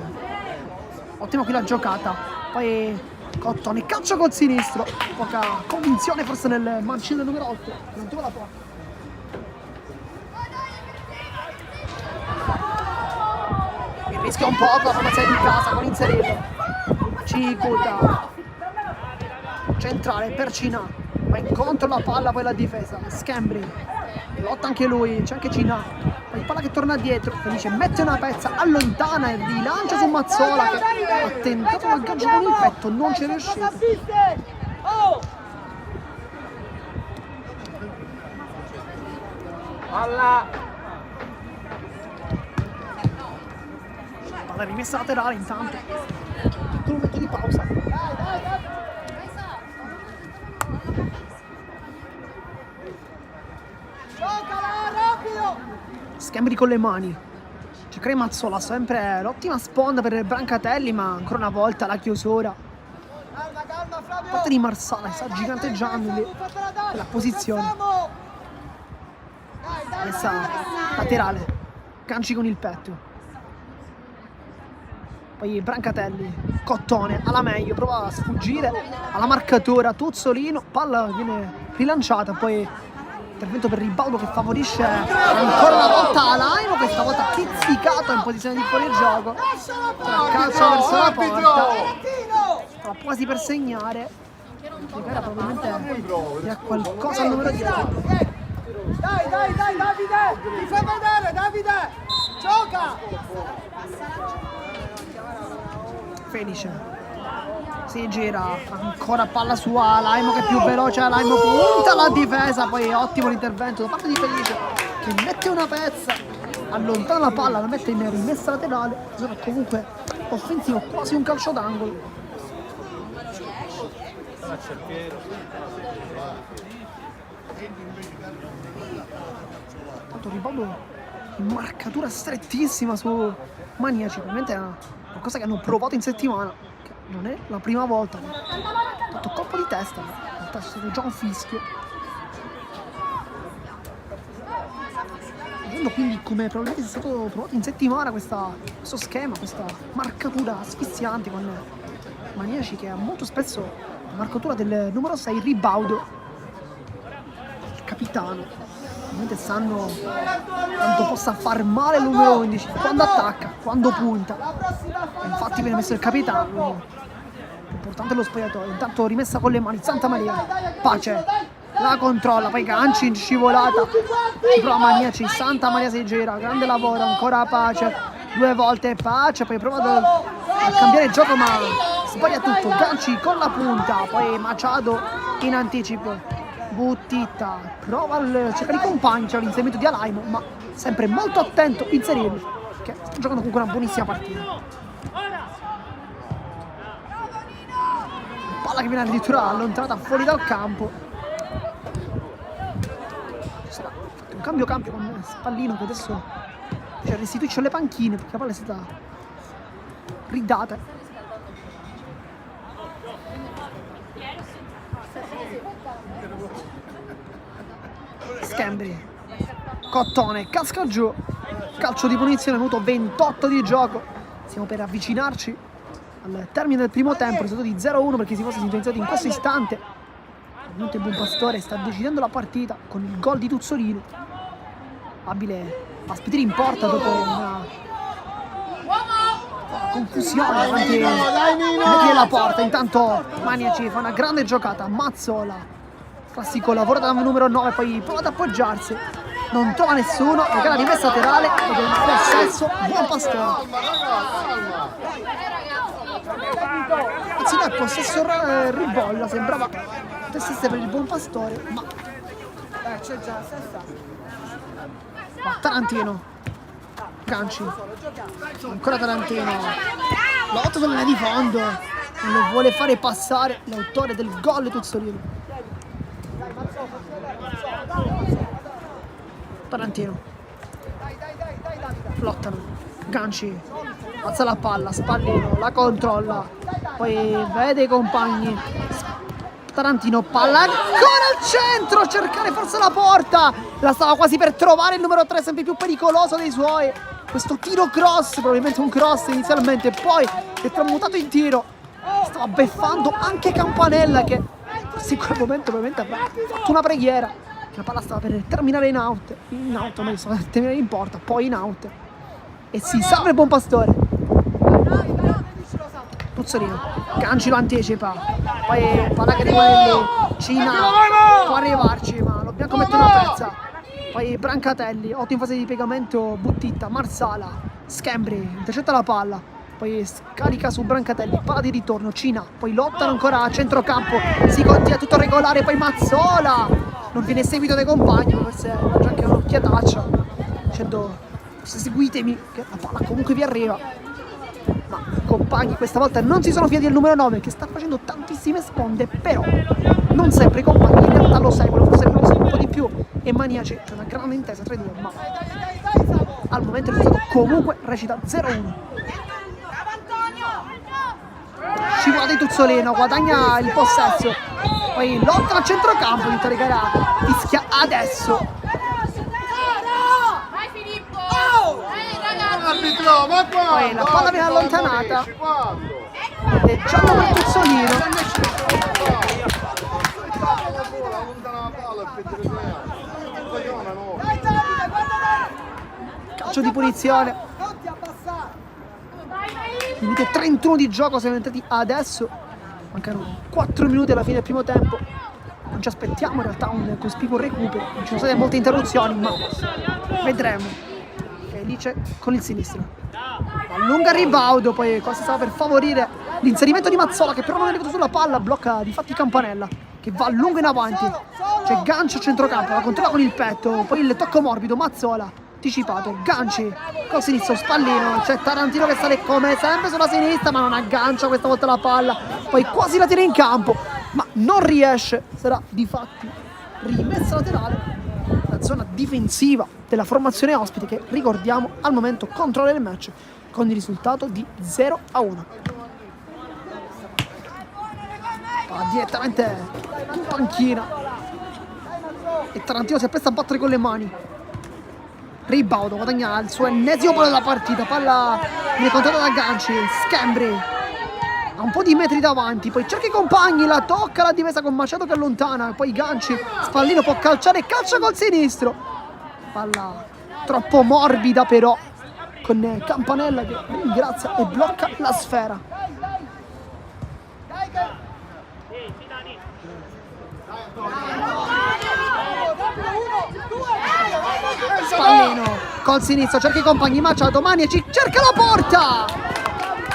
ottima qui la giocata, poi Cottone calcio col sinistro, poca convinzione forse nel mancino numero 8, non trova la porta. Il rischio un poco la formazione di casa con inserirlo. Cicota centrale per Cina, va incontro la palla, poi la difesa, Schembri lotta anche lui, c'è anche Cina, poi palla che torna dietro, Felice mette una pezza, allontana e rilancia su Mazzola che ha tentato l'aggancio con il petto, non ci è riuscito. Palla rimessa laterale intanto, piccolo momento di pausa. Schembri con le mani, cerca Mazzola, sempre l'ottima sponda per Brancatelli, ma ancora una volta la chiusura. Parte di Marsala, sta giganteggiando lì la posizione. Messa laterale, Ganci con il petto. poi Brancatelli, Cottone, alla meglio, prova a sfuggire alla marcatura, Tuzzolino, palla viene rilanciata, poi intervento per Ribaldo che favorisce ancora una volta Alaimo, questa volta pizzicato in posizione di fuorigioco, calcio verso la porta, stava quasi per segnare, era probabilmente era qualcosa al numero 10. Dai, Davide! Ti fai vedere, Davide! Gioca! Felice si gira, ancora palla su Alaimo che è più veloce, Alaimo punta la difesa, poi ottimo l'intervento da parte di Felice che mette una pezza, allontana la palla, la mette in rimessa laterale, sarà comunque offensivo, quasi un calcio d'angolo. Tanto Ribaldo in marcatura strettissima su Maniaci, probabilmente è qualcosa che hanno provato in settimana, che non è la prima volta, tanto colpo di testa, in realtà c'è stato già un fischio. Vedendo quindi come probabilmente è stato provato in settimana questo schema, questa marcatura asfissiante con Maniaci che ha molto spesso la marcatura del numero 6 Ribaldo, il capitano. Ovviamente sanno quanto possa far male il numero 11 quando attacca, quando punta, e infatti viene messo il capitano, l'importante è lo spogliatoio. Intanto rimessa con le mani Santa Maria, Pace la controlla, poi ganci in scivolata, ci prova Maniaci, Santa Maria si gira, grande lavoro, ancora Pace, due volte Pace, poi prova a cambiare il gioco ma sbaglia tutto, ganci con la punta, poi Machado in anticipo, Buttitta prova a cercare i compagni, c'è l'inserimento di Alaimo, ma sempre molto attento a inserirli, che sta giocando comunque una buonissima partita. Palla che viene addirittura allontanata fuori dal campo. Sarà fatto un cambio campo con Spallino che adesso restituisce alle panchine perché la palla è stata ridata. Scambri, Cottone, casca giù, calcio di punizione, minuto 28 di gioco, stiamo per avvicinarci al termine del primo tempo, risultato di 0-1 perché si fosse sintonizzati in questo istante. Ovviamente Buonpastore sta decidendo la partita con il gol di Tuzzolino, abile a spedire in porta dopo una confusione davanti alla porta. Intanto Maniaci fa una grande giocata, Mazzola, classico lavoro da numero 9, poi prova ad appoggiarsi, non trova nessuno, regala rimessa laterale ed è un possesso Buonpastore. Anzi no, è possesso Ribolla, sembrava potesse per il Buonpastore, ma c'è già la stessa. Tarantino, ganci, ancora Tarantino, lotta sulla linea di fondo, non lo vuole fare passare l'autore del gol Tuzzolino. Tarantino, lottano, ganci, alza la palla, Spallino, la controlla, poi vede i compagni, Tarantino, palla ancora al centro, cercare forse la porta, la stava quasi per trovare il numero 3, sempre più pericoloso dei suoi, questo tiro cross, probabilmente un cross inizialmente, poi è tramutato in tiro, stava beffando anche Campanella che forse in quel momento probabilmente avrà fatto una preghiera. La palla stava per terminare in out, meglio, stava per terminare in porta, poi in out. E si salva il Buonpastore. Tuzzolino, Ganci lo anticipa, poi palla che rimane lì, Cina può arrivarci, ma lo bianco mette una pezza. Poi Brancatelli, 8 in fase di piegamento, Buttitta, Marsala, Scambri, intercetta la palla. Poi scarica su Brancatelli, palla di ritorno, Cina, poi lottano ancora a centrocampo, si continua tutto regolare, poi Mazzola non viene seguito dai compagni, forse già che un'occhiataccia dicendo seguitemi che la palla comunque vi arriva, ma i compagni questa volta non si sono fiati del numero 9 che sta facendo tantissime sponde, però non sempre i compagni in realtà lo seguono, forse ne conoscono un po' di più, e Maniaci c'è una grande intesa tra i due, ma al momento il risultato comunque recita 0-1. Scivola di Tuzzolino, guadagna il possesso, poi lotta al centrocampo, Vittorio Gara fischia adesso. Vai Filippo! Ragazzi! Poi la palla viene allontanata. Ed è giallo per Tuzzolino. Calcio di punizione. Minuto 31 di gioco, siamo entrati adesso. Mancano 4 minuti alla fine del primo tempo. Non ci aspettiamo in realtà un cospicuo recupero. Non ci sono state molte interruzioni, ma vedremo. Felice con il sinistro. Allunga il ribaudo, poi cosa stava per favorire l'inserimento di Mazzola, che però non è arrivato sulla palla, blocca di fatti Campanella, che va lungo in avanti. C'è gancio a centrocampo, la controlla con il petto, poi il tocco morbido, Mazzola, anticipato, ganci, col sinistro, Spallino, c'è Tarantino che sale come sempre sulla sinistra, ma non aggancia questa volta la palla, poi quasi la tiene in campo, ma non riesce, sarà di fatti rimessa laterale. La zona difensiva della formazione ospite, che ricordiamo al momento controlla il match con il risultato di 0-1. Va direttamente in panchina e Tarantino si appresta a battere con le mani. Ribaudo guadagna il suo ennesimo palo della partita, palla viene controllata da Ganci, Schembri a un po' di metri davanti, poi cerca i compagni, la tocca la difesa con Macedo che allontana, poi Ganci, Spallino può calciare, calcia col sinistro, palla troppo morbida però, con Campanella che ringrazia e blocca la sfera. Spallino col sinistro, cerca i compagni, Machado, Maniaci, cerca la porta!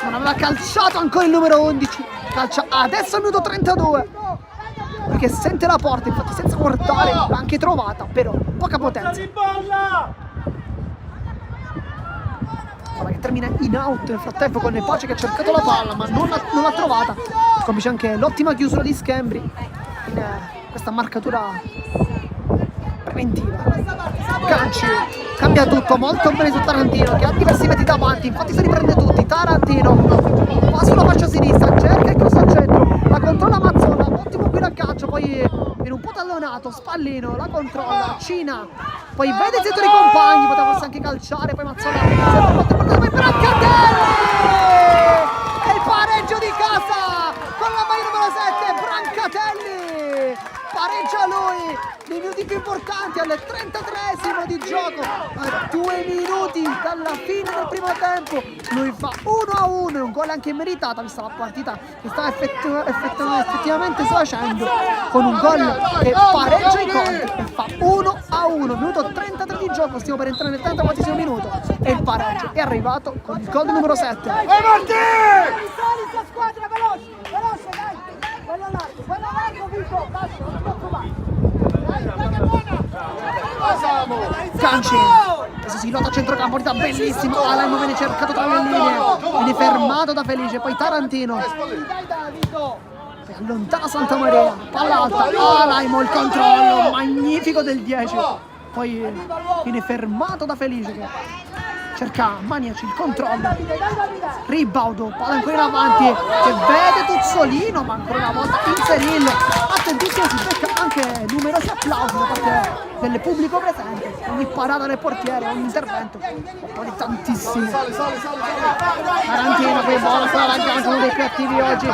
Non aveva calciato ancora il numero 11, calcia adesso al minuto 32, perché sente la porta, infatti senza guardare l'ha anche trovata, però poca potenza. Palla che termina in out nel frattempo con Pace che ha cercato la palla ma non l'ha trovata. Complice anche l'ottima chiusura di Schembri in questa marcatura preventiva. Ganci cambia tutto molto bene su Tarantino che ha diversi metri davanti, infatti se li prende tutti. Tarantino va sulla fascia sinistra, cerca il cross al centro, la controlla Mazzola, ottimo qui l'aggancio, poi viene un po' tallonato, Spallino la controlla, Cina, poi vede il centro dei compagni, poteva forse anche calciare, poi Mazzola sempre fatto per Brancatelli! E il pareggio di casa con la maglia numero 7, Brancatelli! Pareggia lui nei minuti più importanti, al 33esimo di gioco, a 2 minuti dalla fine del primo tempo lui fa 1-1, un gol anche meritato vista la partita che stava effettivamente facendo, con un gol che pareggia i conti e fa 1-1, minuto 33 di gioco, stiamo per entrare nel 34esimo minuto e il pareggio è arrivato con il gol numero 7. Squadra veloce, veloce, dai! Quello largo, Vico, basso, non ti preoccupare. Ganci, adesso si lotta a centrocampo, partita bellissimo, Alaimo viene cercato tra le linee, viene fermato da Felice, poi Tarantino allontana Santa Maria, palla alta, Alaimo il controllo magnifico del 10, poi viene fermato da Felice che cerca Maniaci, il controllo, ribaudo, palla ancora in avanti che vede Tuzzolino, ma ancora una volta inserirlo, attentissimo, si becca anche numerosi applausi da parte del pubblico presente, ogni parata del portiere, ogni intervento, un po' di tantissimi. Tarantino che buona sulla l'aggancio, uno dei più attivi oggi,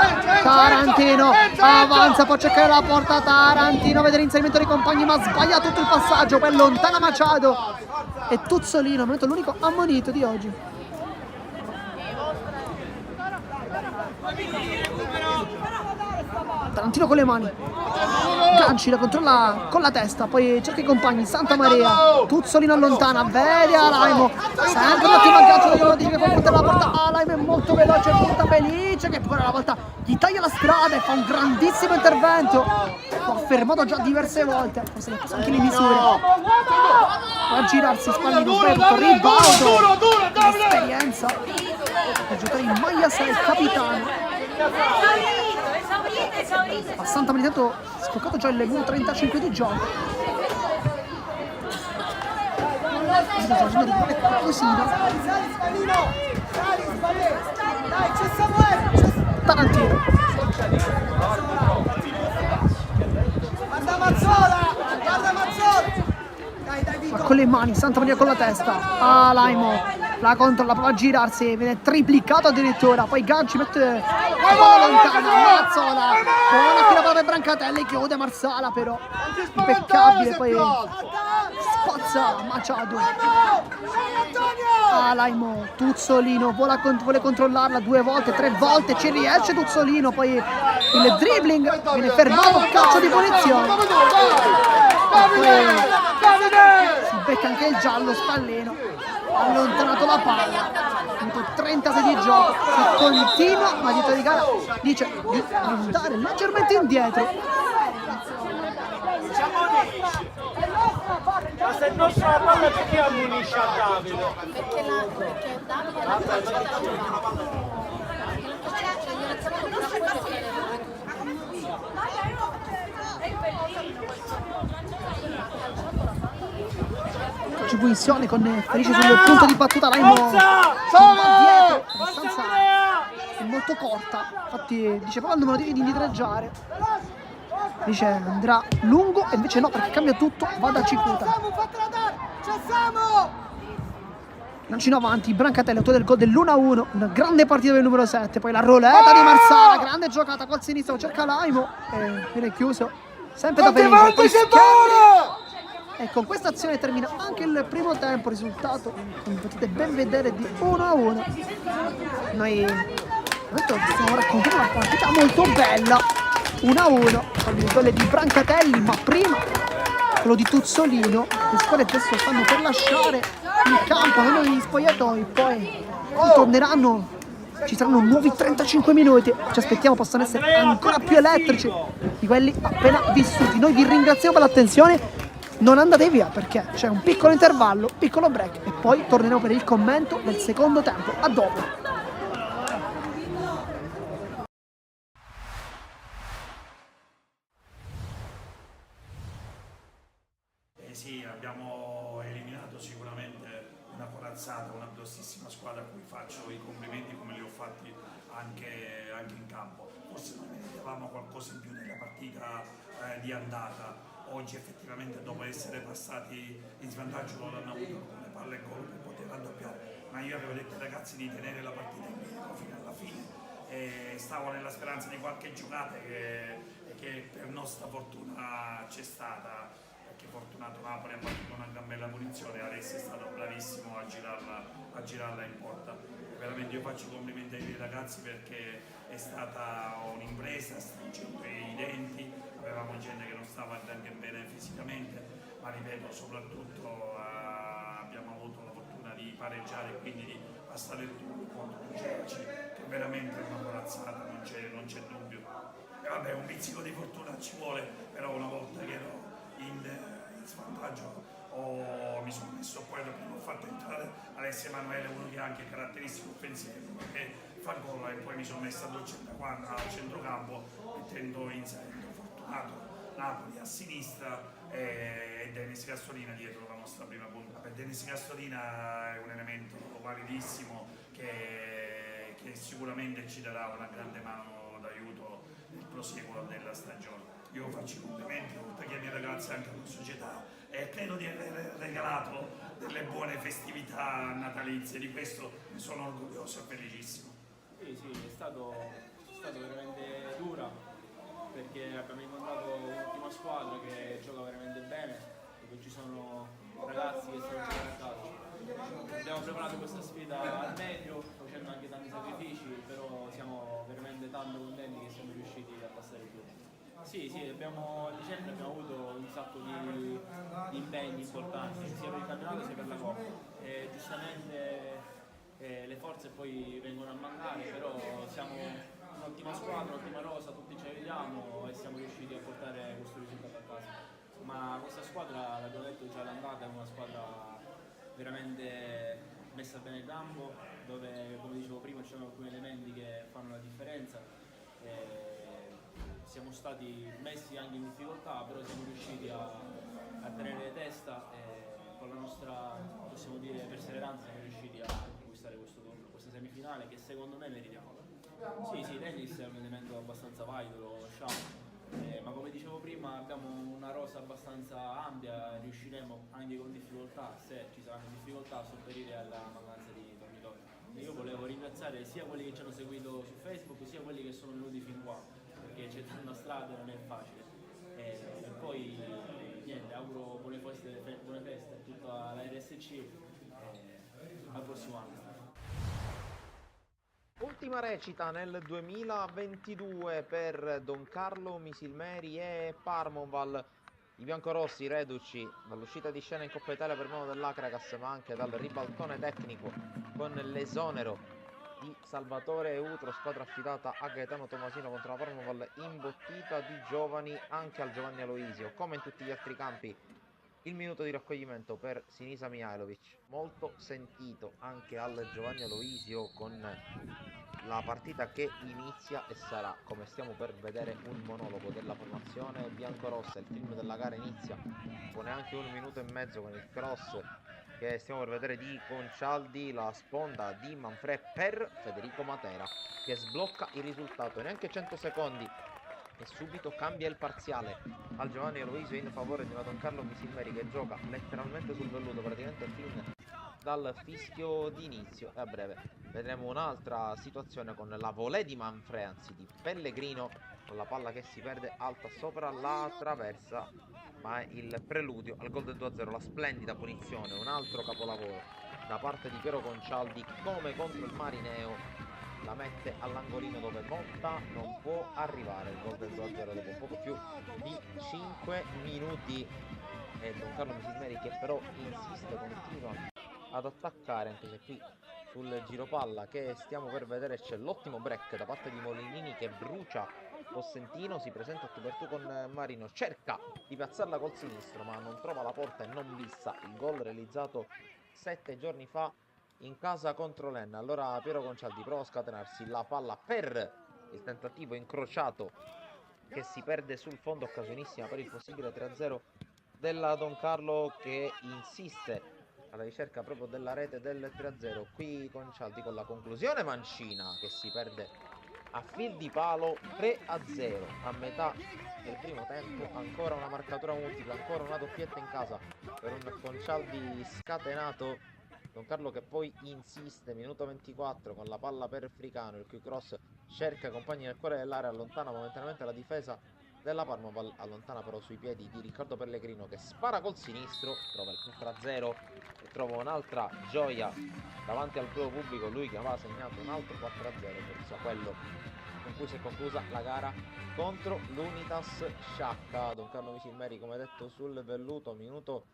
Tarantino avanza, può cercare la porta, Tarantino vede l'inserimento dei compagni ma sbaglia tutto il passaggio, poi allontana Machado e Tuzzolino, al momento l'unico ammonito di oggi. Tarantino con le mani, Ganci la controlla con la testa, poi cerca i compagni, Santa Maria, Tuzzolino allontana, vede Alaimo, sempre un ottimo aggancio che può puntare la porta, Alaimo è molto veloce, punta Felice che poi una volta gli taglia la strada e fa un grandissimo intervento, lo ha fermato già diverse volte, forse ne ha preso anche le misure, a girarsi, Spallino, tutto, ribaudo, l'esperienza, per giocare in maglia 6, capitano. A Santa Maria intanto scoccato già il minuto 35 di gioco. Tarantino. Guarda Mazzola! Guarda Mazzola! Dai, Ma con le mani, Santa Maria con la testa. Alaimo la controlla, prova a girarsi, viene triplicato addirittura, poi Ganci mette la palla lontana, Mazzola, buona qui la palla per Brancatelli, chiude Marsala però, impeccabile, poi spazza Machado, Laimo, Tuzzolino, vuole controllarla 2 volte, 3 volte, ci riesce Tuzzolino, poi il dribbling, viene fermato, calcio di punizione, poi si becca anche il giallo, Spallino, ha allontanato la palla, minuto 36 di gioco, si continua, ma il di gara dice di andare leggermente indietro. Ma se non c'è la palla perché ammonisce a Davide? Perché Davide l'ha Ci punizione con Felice sul punto di battuta, Laimo dietro, abbastanza molto corta, infatti dice proprio al numero di indietreggiare, dice andrà lungo e invece no, perché cambia tutto, va da Cicuta, lancino avanti, Brancatelli, autore del gol dell'1-1, una grande partita del numero 7, poi la roletta di Marsala, grande giocata col sinistro, cerca Laimo e viene chiuso sempre da Felice, poi e con questa azione termina anche il primo tempo, risultato, come potete ben vedere, di 1-1. Noi stiamo raccontando una partita molto bella, 1-1, con il gol di Brancatelli, ma prima quello di Tuzzolino. Le squadre adesso stanno per lasciare il campo, non gli spogliatoi, poi torneranno, ci saranno nuovi 35 minuti, ci aspettiamo possano essere ancora più elettrici di quelli appena vissuti. Noi vi ringraziamo per l'attenzione. Non andate via perché c'è un piccolo intervallo, piccolo break e poi torneremo per il commento del secondo tempo. A dopo! Sì, abbiamo eliminato sicuramente una corazzata, una grossissima squadra a cui faccio i complimenti come li ho fatti anche in campo. Forse noi meritavamo qualcosa in più nella partita di andata. Oggi effettivamente dopo essere passati in svantaggio non hanno avuto come palle e gol per poter raddoppiare, ma io avevo detto ai ragazzi di tenere la partita in bilico fino alla fine e stavo nella speranza di qualche giocata che per nostra fortuna c'è stata, perché fortunato Napoli ha battuto una gran bella punizione, Alessi è stato bravissimo a girarla in porta. Veramente io faccio i complimenti ai miei ragazzi perché è stata un'impresa, stringendo i denti, avevamo gente che non stava neanche bene fisicamente, ma ripeto, soprattutto abbiamo avuto la fortuna di pareggiare e quindi di passare il turno contro un Cerci, che veramente è una corazzata, non c'è dubbio. E vabbè, un pizzico di fortuna ci vuole, però una volta che ero in svantaggio mi sono messo poi, dopo ho fatto entrare Alessio Emanuele, uno che ha anche caratteristiche offensive, che fa gol, e poi mi sono messo al centrocampo mettendo inserendo Fortunato Napoli a sinistra e Dennis Castolina dietro la nostra prima punta. Per Dennis Castolina è un elemento validissimo che sicuramente ci darà una grande mano d'aiuto nel prosieguo della stagione. Io faccio i complimenti oltre che ai miei ragazzi anche alla società e credo di aver regalato delle buone festività natalizie, di questo ne sono orgoglioso e felicissimo. Sì, è stato veramente dura perché abbiamo incontrato un'ultima squadra che gioca veramente bene, dove ci sono ragazzi che stanno giocando a calcio. Abbiamo preparato questa sfida al meglio, facendo anche tanti sacrifici, però siamo veramente tanto contenti che siamo riusciti a passare il turno. Sì, a dicembre abbiamo avuto un sacco di impegni importanti, sia per il campionato sia per la Coppa. E giustamente le forze poi vengono a mancare, però siamo un'ottima squadra, un'ottima rosa, tutti ci aiutiamo e siamo riusciti a portare questo risultato a casa. Ma questa squadra, l'abbiamo detto già all'andata, è una squadra veramente messa bene in campo, dove, come dicevo prima, ci sono alcuni elementi che fanno la differenza. Siamo stati messi anche in difficoltà, però siamo riusciti a tenere testa e con la nostra, possiamo dire, perseveranza siamo riusciti a conquistare questa semifinale che secondo me meritiamo. Sì, Dennis è un elemento abbastanza valido, lo conosciamo, ma come dicevo prima abbiamo una rosa abbastanza ampia, riusciremo anche con difficoltà, se ci saranno difficoltà, a sopperire alla mancanza di io volevo ringraziare sia quelli che ci hanno seguito su Facebook sia quelli che sono venuti fin qua, perché c'è tanta strada e non è facile. E poi niente, auguro buone feste a tutta la RSC e al prossimo anno. Ultima recita nel 2022 per Don Carlo Misilmeri e Parmonval. I biancorossi reduci dall'uscita di scena in Coppa Italia per mano dell'Acragas, ma anche dal ribaltone tecnico con l'esonero di Salvatore Eutro, squadra affidata a Gaetano Tomasino contro la Parmonval, imbottita di giovani anche al Giovanni Aloisio. Come in tutti gli altri campi, il minuto di raccoglimento per Sinisa Mihailovic, molto sentito anche al Giovanni Aloisio, con la partita che inizia e sarà, come stiamo per vedere, un monologo della formazione biancorossa. Il film della gara inizia con neanche 1 minuto e mezzo con il cross che stiamo per vedere di Concialdi, la sponda di Manfred per Federico Matera che sblocca il risultato. Neanche 100 secondi e subito cambia il parziale al Giovanni Aloisio in favore di una Don Carlo Misilmeri che gioca letteralmente sul velluto praticamente fin dal fischio d'inizio. E a breve vedremo un'altra situazione con la volée di Manfred, anzi di Pellegrino, con la palla che si perde alta sopra la traversa, ma è il preludio al gol del 2-0. La splendida punizione, un altro capolavoro da parte di Piero Concialdi, come contro il Marineo, la mette all'angolino dove Motta non può arrivare. Il gol del 2-0 dopo poco più di 5 minuti. E Don Carlo Misilmeri che però insiste, continua ad attaccare, anche se qui sul giropalla che stiamo per vedere c'è l'ottimo break da parte di Molinini che brucia Possentino, si presenta a tu per tu con Marino, cerca di piazzarla col sinistro ma non trova la porta e non vissa il gol realizzato 7 giorni fa in casa contro l'Enna. Allora Piero Concialdi prova a scatenarsi, la palla per il tentativo incrociato che si perde sul fondo, occasionissima per il possibile 3-0 della Don Carlo che insiste alla ricerca proprio della rete del 3-0. Qui Concialdi con la conclusione, Mancina che si perde a fil di palo. 3-0 a metà del primo tempo, ancora una marcatura multipla, ancora una doppietta in casa per un Concialdi scatenato. Don Carlo che poi insiste, minuto 24 con la palla per Fricano, il cui cross cerca compagni nel cuore dell'area, allontana momentaneamente la difesa della Parma, allontana però sui piedi di Riccardo Pellegrino che spara col sinistro, trova il 4-0 e trova un'altra gioia davanti al proprio pubblico, lui che aveva segnato un altro 4-0, penso a quello con cui si è conclusa la gara contro l'Unitas Sciacca. Don Carlo Misilmeri come detto sul velluto, minuto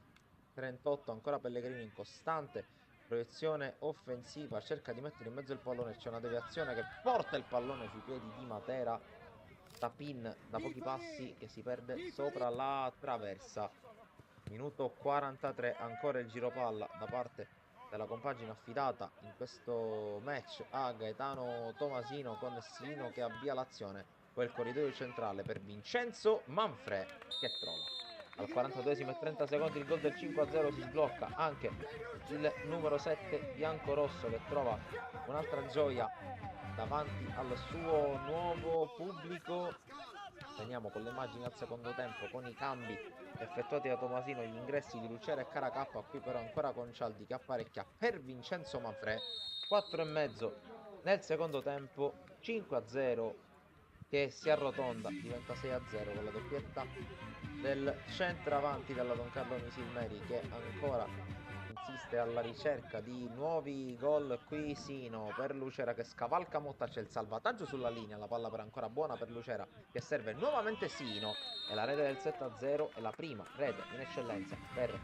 38, ancora Pellegrino in costante proiezione offensiva, cerca di mettere in mezzo il pallone, c'è una deviazione che porta il pallone sui piedi di Matera, Tapin da pochi passi che si perde sopra la traversa. Minuto 43, ancora il giropalla da parte della compagine affidata in questo match a Gaetano Tomasino, con Sino che avvia l'azione, poi il corridoio centrale per Vincenzo Manfred che trova al 42esimo e 30 secondi il gol del 5-0. Si sblocca anche il numero 7 biancorosso che trova un'altra gioia davanti al suo nuovo pubblico. Veniamo con le immagini al secondo tempo, con i cambi effettuati da Tomasino, gli ingressi di Lucera e Caracappa. Qui però ancora Concialdi che apparecchia per Vincenzo Manfred. 4,5 nel secondo tempo, 5-0 che si arrotonda, diventa 6-0 con la doppietta del centravanti della Don Carlo Misilmeri che ancora insiste alla ricerca di nuovi gol. Qui Sino per Lucera che scavalca Motta, c'è il salvataggio sulla linea, la palla però ancora buona per Lucera che serve nuovamente Sino e la rete del 7-0 è la prima rete in eccellenza per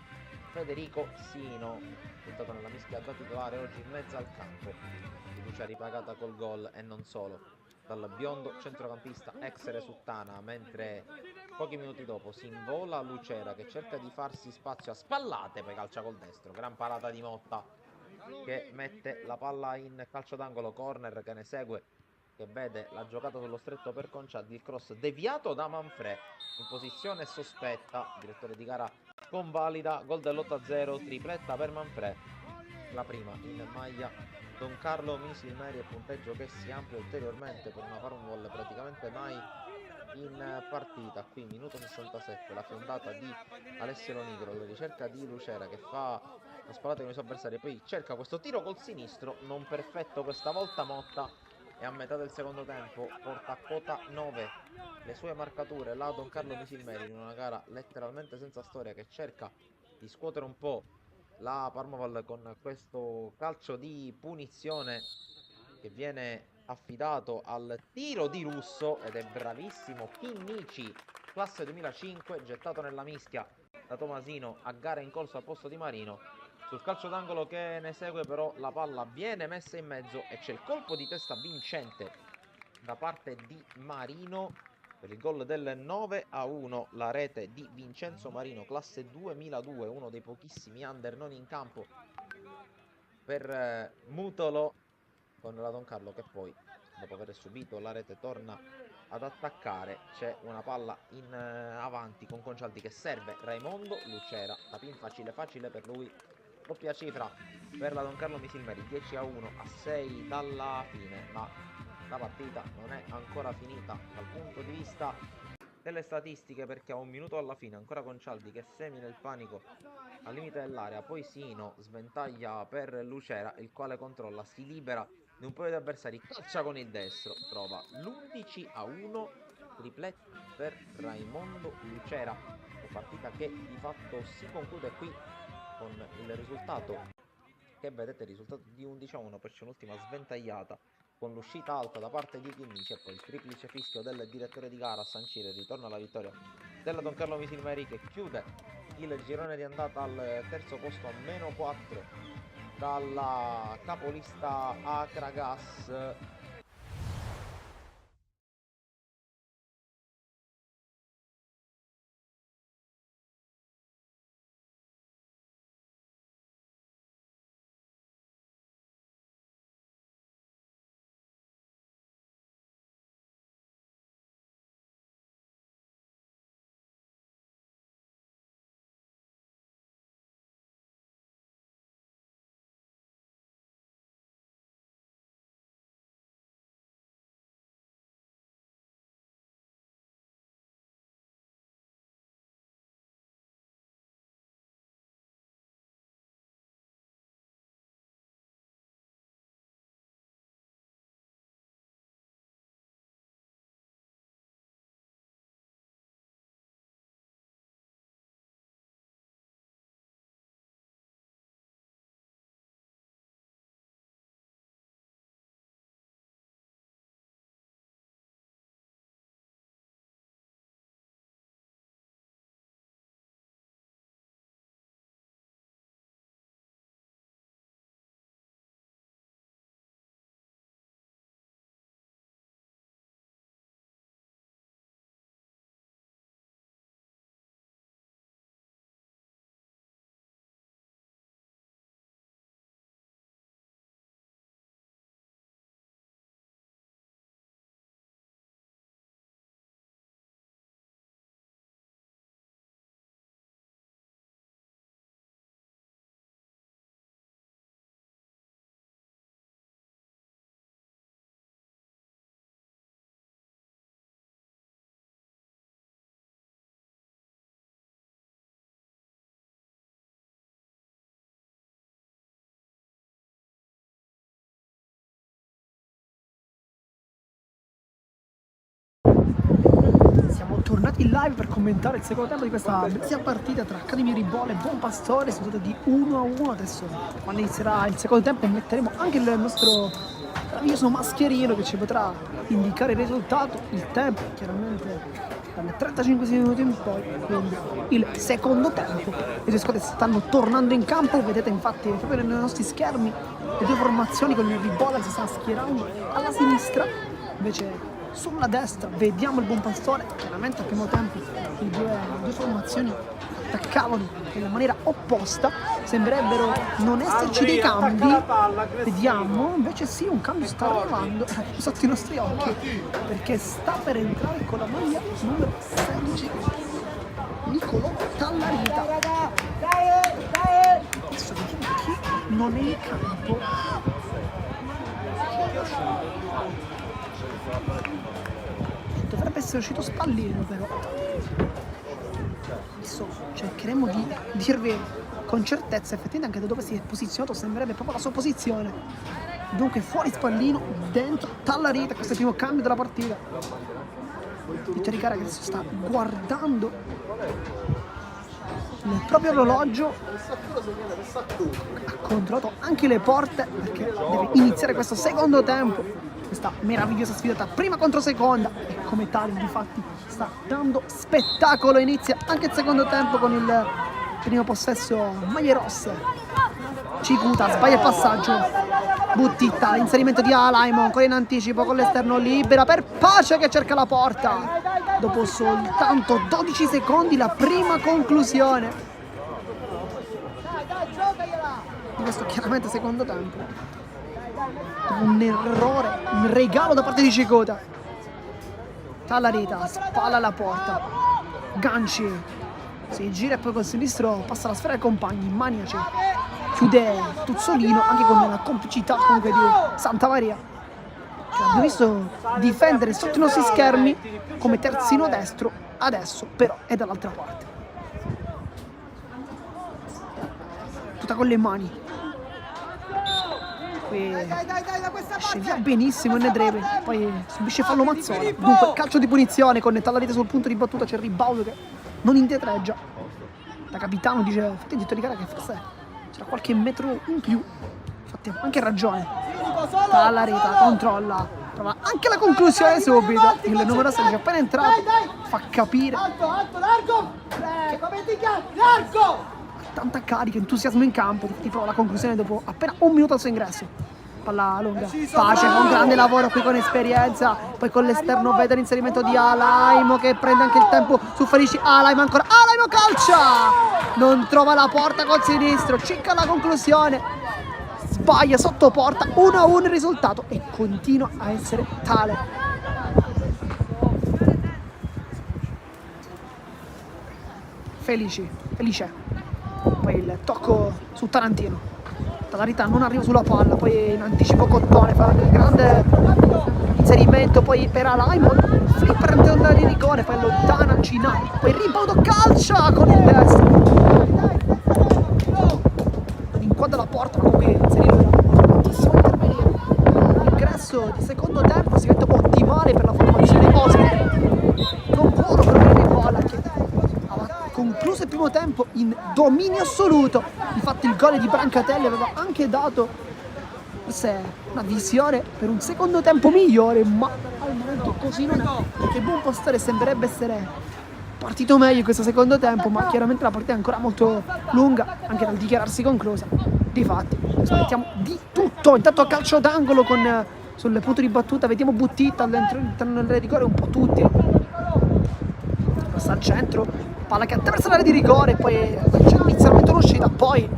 Federico Sino, buttato nella mischia da titolare oggi in mezzo al campo. Fiducia ripagata col gol e non solo dal biondo centrocampista ex Resuttana, mentre pochi minuti dopo si invola Lucera che cerca di farsi spazio a spallate, poi calcia col destro, gran parata di Motta che mette la palla in calcio d'angolo, corner che ne segue, che vede la giocata sullo stretto per Concialdi, il cross deviato da Manfred in posizione sospetta, direttore di gara convalida, gol dell'8-0, tripletta per Manfred, la prima in maglia Don Carlo Misilmeri, e punteggio che si amplia ulteriormente per una Parma praticamente mai in partita. Qui minuto 67, la fiondata di Alessio Lonigro, la ricerca di Lucera che fa la spallata con i suoi avversari, poi cerca questo tiro col sinistro, non perfetto questa volta Motta, e a metà del secondo tempo porta a quota 9 le sue marcature. La Don Carlo Misilmeri in una gara letteralmente senza storia, che cerca di scuotere un po' la Parmaval con questo calcio di punizione che viene affidato al tiro di Russo, ed è bravissimo Chinnici, classe 2005, gettato nella mischia da Tomasino a gara in corso al posto di Marino. Sul calcio d'angolo che ne segue però la palla viene messa in mezzo e c'è il colpo di testa vincente da parte di Marino per il gol del 9-1, la rete di Vincenzo Marino, classe 2002, uno dei pochissimi under non in campo per Mutolo, con la Don Carlo che poi, dopo aver subito la rete, torna ad attaccare. C'è una palla in avanti con Concialdi che serve Raimondo Lucera, tapin facile per lui, doppia cifra per la Don Carlo Misilmeri, 10-1 a 6 dalla fine, ma la partita non è ancora finita dal punto di vista delle statistiche, perché a un minuto alla fine ancora Concialdi che semina il panico al limite dell'area, poi Sino sventaglia per Lucera, il quale controlla, si libera di un paio di avversari, calcia con il destro, trova l'11-1, triplette per Raimondo Lucera, una partita che di fatto si conclude qui con il risultato che vedete, il risultato di 11-1, poi c'è un'ultima sventagliata con l'uscita alta da parte di Chinnici e poi il triplice fischio del direttore di gara a sancire il ritorno alla vittoria della Don Carlo Misilmeri, che chiude il girone di andata al terzo posto a -4 dalla capolista Acragas. Siamo tornati in live per commentare il secondo tempo di questa bellissima partita tra Academy Ribolla e Buon Pastore, risultato di 1-1. Adesso, quando inizierà il secondo tempo, metteremo anche il nostro meraviglioso mascherino che ci potrà indicare il risultato, il tempo, chiaramente dalle 35 minuti in poi, quindi il secondo tempo. Le due squadre stanno tornando in campo, vedete infatti proprio nei nostri schermi le due formazioni, con il Ribolla che si sta schierando alla sinistra, invece sulla destra vediamo il Buon Pastore. Chiaramente al primo tempo le due formazioni attaccavano nella maniera opposta, sembrerebbero non esserci dei cambi, vediamo invece sì, un cambio sta arrivando sotto i nostri occhi, perché sta per entrare con la maglia numero 16 Nicolò Tallarita. Adesso vediamo chi non è in campo. Dovrebbe dovrebbe essere uscito Spallino però. Adesso cercheremo di dirvi con certezza effettivamente anche da dove si è posizionato, sembrerebbe proprio la sua posizione. Dunque fuori Spallino, dentro Tallarita, questo è il primo cambio della partita. Vittorio Di Cara che adesso sta guardando nel proprio orologio, ha controllato anche le porte perché deve iniziare questo secondo tempo, questa meravigliosa sfidata prima contro seconda, e come tale difatti sta dando spettacolo. Inizia anche il secondo tempo con il primo possesso maglie rosse. Cikuta sbaglia il passaggio, Buttitta, l'inserimento di Alaimo ancora in anticipo con l'esterno libera per Pace che cerca la porta. Dopo soltanto 12 secondi la prima conclusione di questo chiaramente secondo tempo. Dopo un errore, un regalo da parte di Cikuta. Tallarita spalla alla porta, Ganci si gira e poi col sinistro passa la sfera ai compagni, Maniaci chiude Tuzzolino anche con la complicità comunque di Santamaria, che abbiamo visto difendere sotto i nostri schermi come terzino destro, adesso però è dall'altra parte, tutta con le mani. Qui esce via benissimo Nedrebe, poi subisce fallo Mazzola, dunque calcio di punizione con Tallarita sul punto di battuta. C'è il ribaudo che non indietreggia, da capitano dice infatti Vittorio Di Cara che forse c'era qualche metro in più, infatti ha anche ragione. Tallarita controlla, trova anche la conclusione subito, il numero 16 appena entrato fa capire tanta carica, entusiasmo in campo, ti prova la conclusione dopo appena un minuto al suo ingresso. Palla lunga, Pace con grande lavoro qui con esperienza, poi con l'esterno vede l'inserimento di Alaimo che prende anche il tempo su Felici. Alaimo ancora, Alaimo calcia, non trova la porta col sinistro, cicca la conclusione, sbaglia sotto porta, 1-1 il risultato e continua a essere tale. Felice, poi il tocco su Tarantino. Tallarita non arriva sulla palla, poi in anticipo Cottone fa un grande inserimento, poi per Alaimo flipper in onda di rigore, poi lontana Cinai, poi ribaudo calcia con il destro, inquadra la porta ma comunque inserito tantissimo intervenire. L'ingresso di secondo tempo si diventa ottimale per la formazione ospite, non buono per il palla che concluso il primo tempo in dominio assoluto. Infatti il gol di Brancatelli aveva anche dato forse una visione per un secondo tempo migliore, ma al momento così non è, perché Buon Pastore sembrerebbe essere partito meglio in questo secondo tempo, ma chiaramente la partita è ancora molto lunga anche dal dichiararsi conclusa. Difatti aspettiamo di tutto. Intanto a calcio d'angolo con sul punto di battuta vediamo Buttitta all'interno del rigore, un po' tutti passa al centro, palla che attraversa l'area di rigore, poi c'è inizialmente un'uscita, poi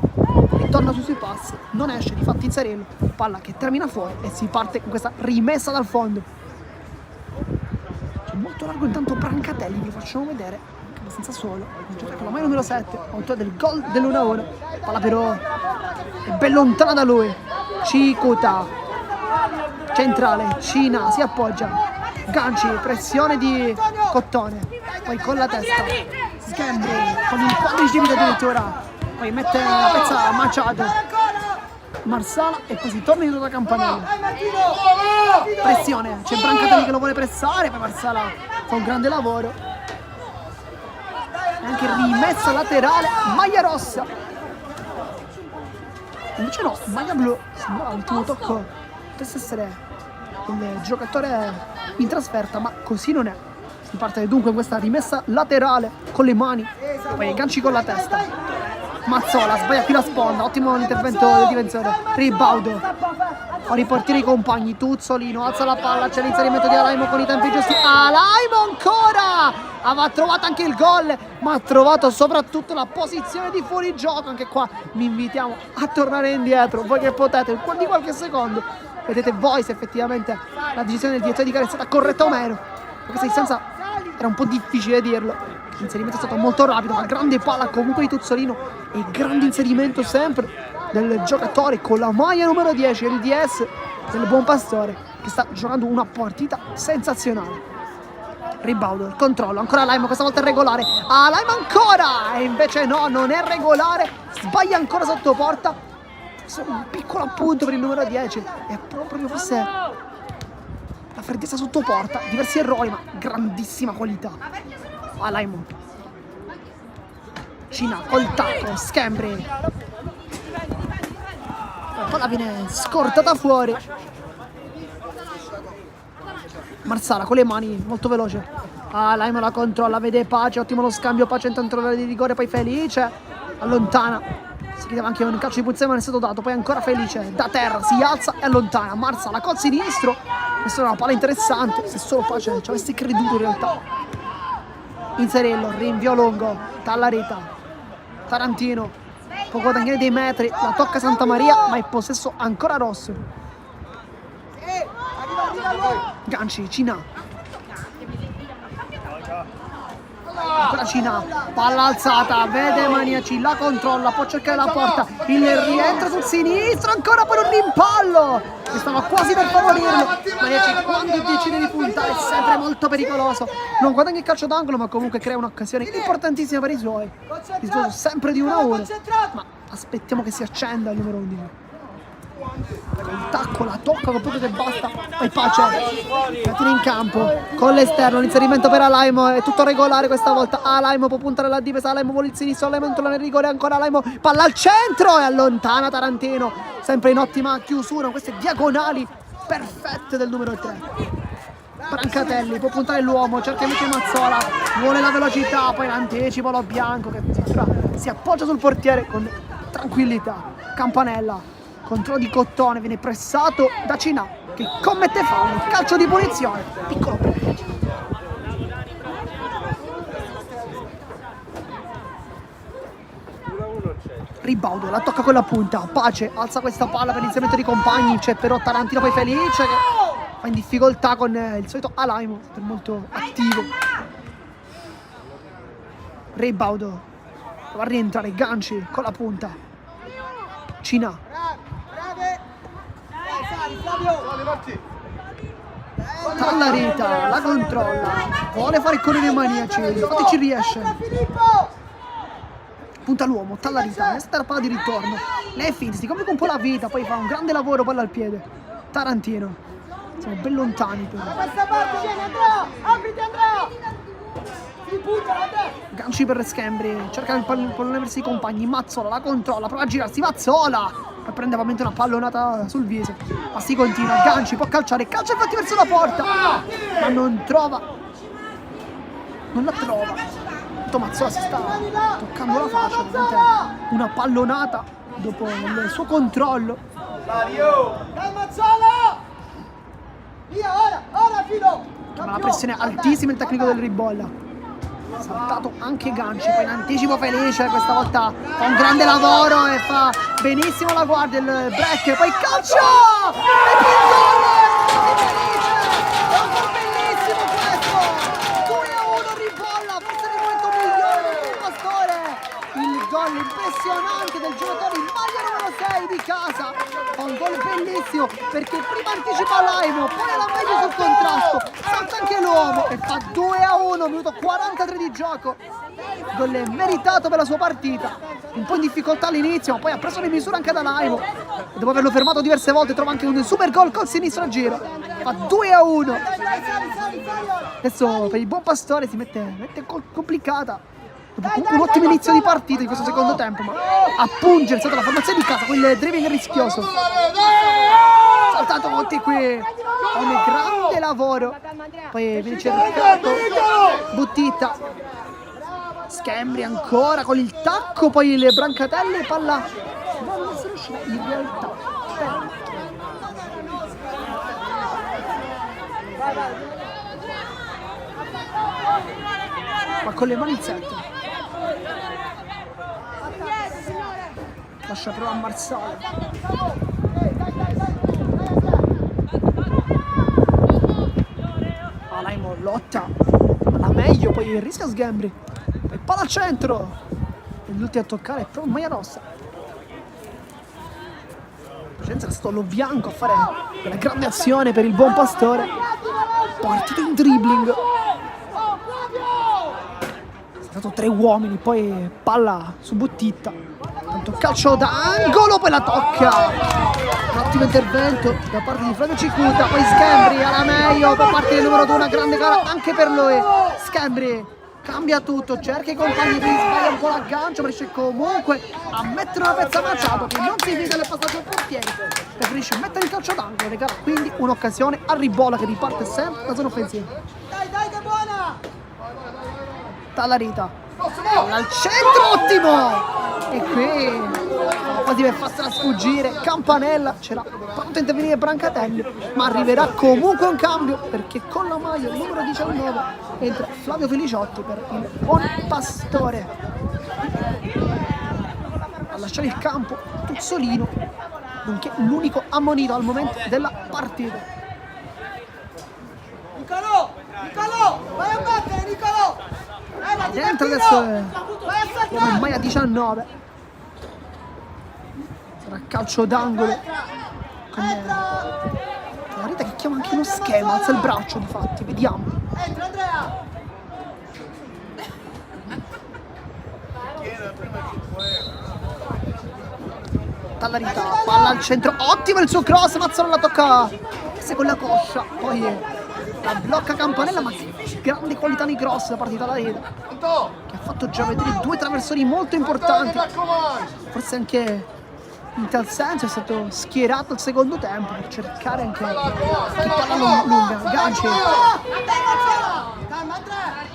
ritorna sui passi, non esce, difatti Inzarello, palla che termina fuori e si parte con questa rimessa dal fondo. C'è molto largo intanto Brancatelli, vi facciamo vedere, abbastanza solo, gioca con la maglia numero 7, autore del gol dell'1-1, palla però è ben lontana da lui. Cikuta, centrale, Cina, si appoggia, Ganci, pressione di Cottone, poi con la testa Sgambri con il 15 minuti addirittura, poi mette la pezza Machado, Marsala e poi si torna in da Campanella, pressione, c'è Brancatelli che lo vuole pressare, poi Marsala fa un grande lavoro e anche rimessa laterale, maglia rossa, invece no, maglia blu. Sembrava l'ultimo tocco potesse essere il giocatore in trasferta, ma così non è. Si parte dunque questa rimessa laterale con le mani, poi Ganci con la testa, Mazzola sbaglia qui la sponda, ottimo intervento del difensore, ribaudo, fa ripartire i compagni, Tuzzolino alza la palla, c'è l'inserimento di Alaimo con i tempi giusti, Alaimo ancora, aveva trovato anche il gol, ma ha trovato soprattutto la posizione di fuorigioco. Anche qua vi invitiamo a tornare indietro, voi che potete, di qualche secondo, vedete voi se effettivamente la decisione del direttore di gara è stata corretta o meno. A questa distanza era un po' difficile dirlo, l'inserimento è stato molto rapido, ma grande palla comunque di Tuzzolino e grande inserimento sempre del giocatore con la maglia numero 10, il DS del Buon Pastore, che sta giocando una partita sensazionale. Ribaudo, il controllo, ancora Laimo, questa volta è regolare. Ah, Laimo ancora! E invece no, non è regolare. Sbaglia ancora sotto porta. Un piccolo appunto per il numero 10. È proprio forse la freddezza sotto porta. Diversi errori, ma grandissima qualità. Ah, Laimo. Cina col tacco, Schembri. La palla viene scortata fuori. Marsala con le mani, molto veloce. Ah, Laimo la controlla, vede Pace, ottimo lo scambio, Pace intanto l'area di rigore, poi Felice allontana. Si chiedeva anche un calcio di punizione, ma non è stato dato. Poi ancora Felice da terra, si alza e allontana. Marsala col sinistro. Questa è una palla interessante. Se solo Pace ci avesse creduto in realtà. Inserillo, rinvio lungo, Tallarita, Tarantino, può guadagnare dei metri, la tocca Santamaria, ma è possesso ancora rosso. Ganci, Cina. Ancora Cina, palla alzata, vede Maniaci, la controlla, può cercare la porta, il rientro sul sinistro, ancora per un rimpallo che stava quasi per favorirlo. Maniaci quando decide di puntare è sempre molto pericoloso, non guadagna il calcio d'angolo ma comunque crea un'occasione importantissima per i suoi. Risultato sempre di 1-1, ma aspettiamo che si accenda il numero 11. Il tacco, la tocca con poco che basta. Poi Pace la tira in campo con l'esterno, l'inserimento per Alaimo, è tutto regolare questa volta. Alaimo può puntare la difesa, Alaimo vuole il sinistro, Alaimo entra nel rigore, ancora Alaimo, palla al centro e allontana Tarantino, sempre in ottima chiusura, queste diagonali perfette del numero 3. Brancatelli può puntare l'uomo, cerca invece Mazzola, vuole la velocità, poi l'anticipo lo bianco che si appoggia sul portiere con tranquillità. Campanella, controllo di Cottone, viene pressato da Cina che commette fallo, calcio di punizione, piccolo break. Ribaudo, la tocca con la punta, Pace alza questa palla per l'inserimento dei compagni, c'è però Tarantino poi Felice che va in difficoltà con il solito Alaimo, molto attivo. Ribaudo, va a rientrare Ganci con la punta, Cina. Tallarita la controlla, vuole fare correre i Maniaci, infatti ci riesce. Punta l'uomo, Tallarita, questa è la palla di ritorno. Lei è finta, si complica un po' la vita, poi fa un grande lavoro, palla al piede. Tarantino, siamo ben lontani però. Da questa parte vieni Andrea, apriti Andrea. Ganci per Schembri, cerca il pallone verso i compagni, Mazzola la controlla, prova a girarsi, Mazzola poi prende ovviamente una pallonata sul viso, ma si continua, Ganci può calciare, calcia infatti verso la porta, ma non trova, non la trova. Mazzola si sta toccando la faccia, ovviamente una pallonata dopo il suo controllo. Dai Mazzola! Via ora Filo! Ma la pressione altissima il tecnico del Ribolla. Saltato anche Ganci, poi in anticipo Felice, questa volta fa un grande lavoro e fa benissimo la guardia, il break, poi calcio! E poi il gol di Felice! È un gol bellissimo questo! 2-1 Ribolla, forse nel momento migliore del Pastore! Il gol impressionante del giocatore in maglia numero 6 di casa! Fa un gol bellissimo perché prima anticipa Laimo, poi la meglio sul contrasto, salta anche l'uomo e fa 2-1, minuto 43 di gioco. Gol meritato per la sua partita, un po' in difficoltà all'inizio ma poi ha preso le misure anche da Laimo e dopo averlo fermato diverse volte trova anche un super gol col sinistro a giro, fa 2-1. Adesso per il buon Pastore si mette complicata dopo un ottimo inizio di partita in questo secondo tempo, ma a pungere è stata la formazione di casa, quel dribbling rischioso. Saltato Monti qui, fa un grande lavoro, poi viene cercato Buttita, Schembri ancora con il tacco, poi le Brancatelle, palla non essere uscita in realtà. Ma con le mani in sette. Lascia però a Marsala. Alaimo lotta alla meglio, poi rischia Schembri. Poi palla al centro. E l'ultimo a toccare è proprio Maglia Rossa. Precedenza era stato lo bianco a fare quella grande azione per il buon Pastore. Partita in dribbling. stato 3 uomini, poi palla su Buttitta, tanto calcio d'angolo, poi la tocca, un ottimo intervento da parte di Flavio Cicuta, poi Schembri alla meglio per parte del numero 2, una grande gara anche per lui. Schembri cambia tutto, cerca i compagni, sbaglia un po' l'aggancio, ma riesce comunque a mettere una pezza Machado che non si vede nel passaggio al portiere, preferisce mettere il calcio d'angolo, regala quindi un'occasione a Ribolla che riparte sempre da zona offensiva. Dai, che buona! Tallarita al centro, ottimo, e qui quasi per farsela sfuggire Campanella, c'era pronto a intervenire Brancatelli, ma arriverà comunque un cambio perché con la maglia numero 19 entra Flavio Feliciotti per il buon Pastore a lasciare il campo Tuzzolino, nonché l'unico ammonito al momento della partita. Nicolò, vai a battere, Nicolò! Dentro adesso è ormai a 19, sarà calcio d'angolo con la Rita che chiama anche uno schema, alza il braccio di fatti, vediamo. Entra Andrea! Tallarita, palla al centro, ottimo il suo cross, Mazzola la tocca con la coscia, poi la blocca Campanella, ma grande qualità nei cross da parte di Tallarita, che ha fatto già vedere 2 traversoni molto importanti, forse anche in tal senso è stato schierato al secondo tempo per cercare anche di palla lunga, ganci. Calma Andrea!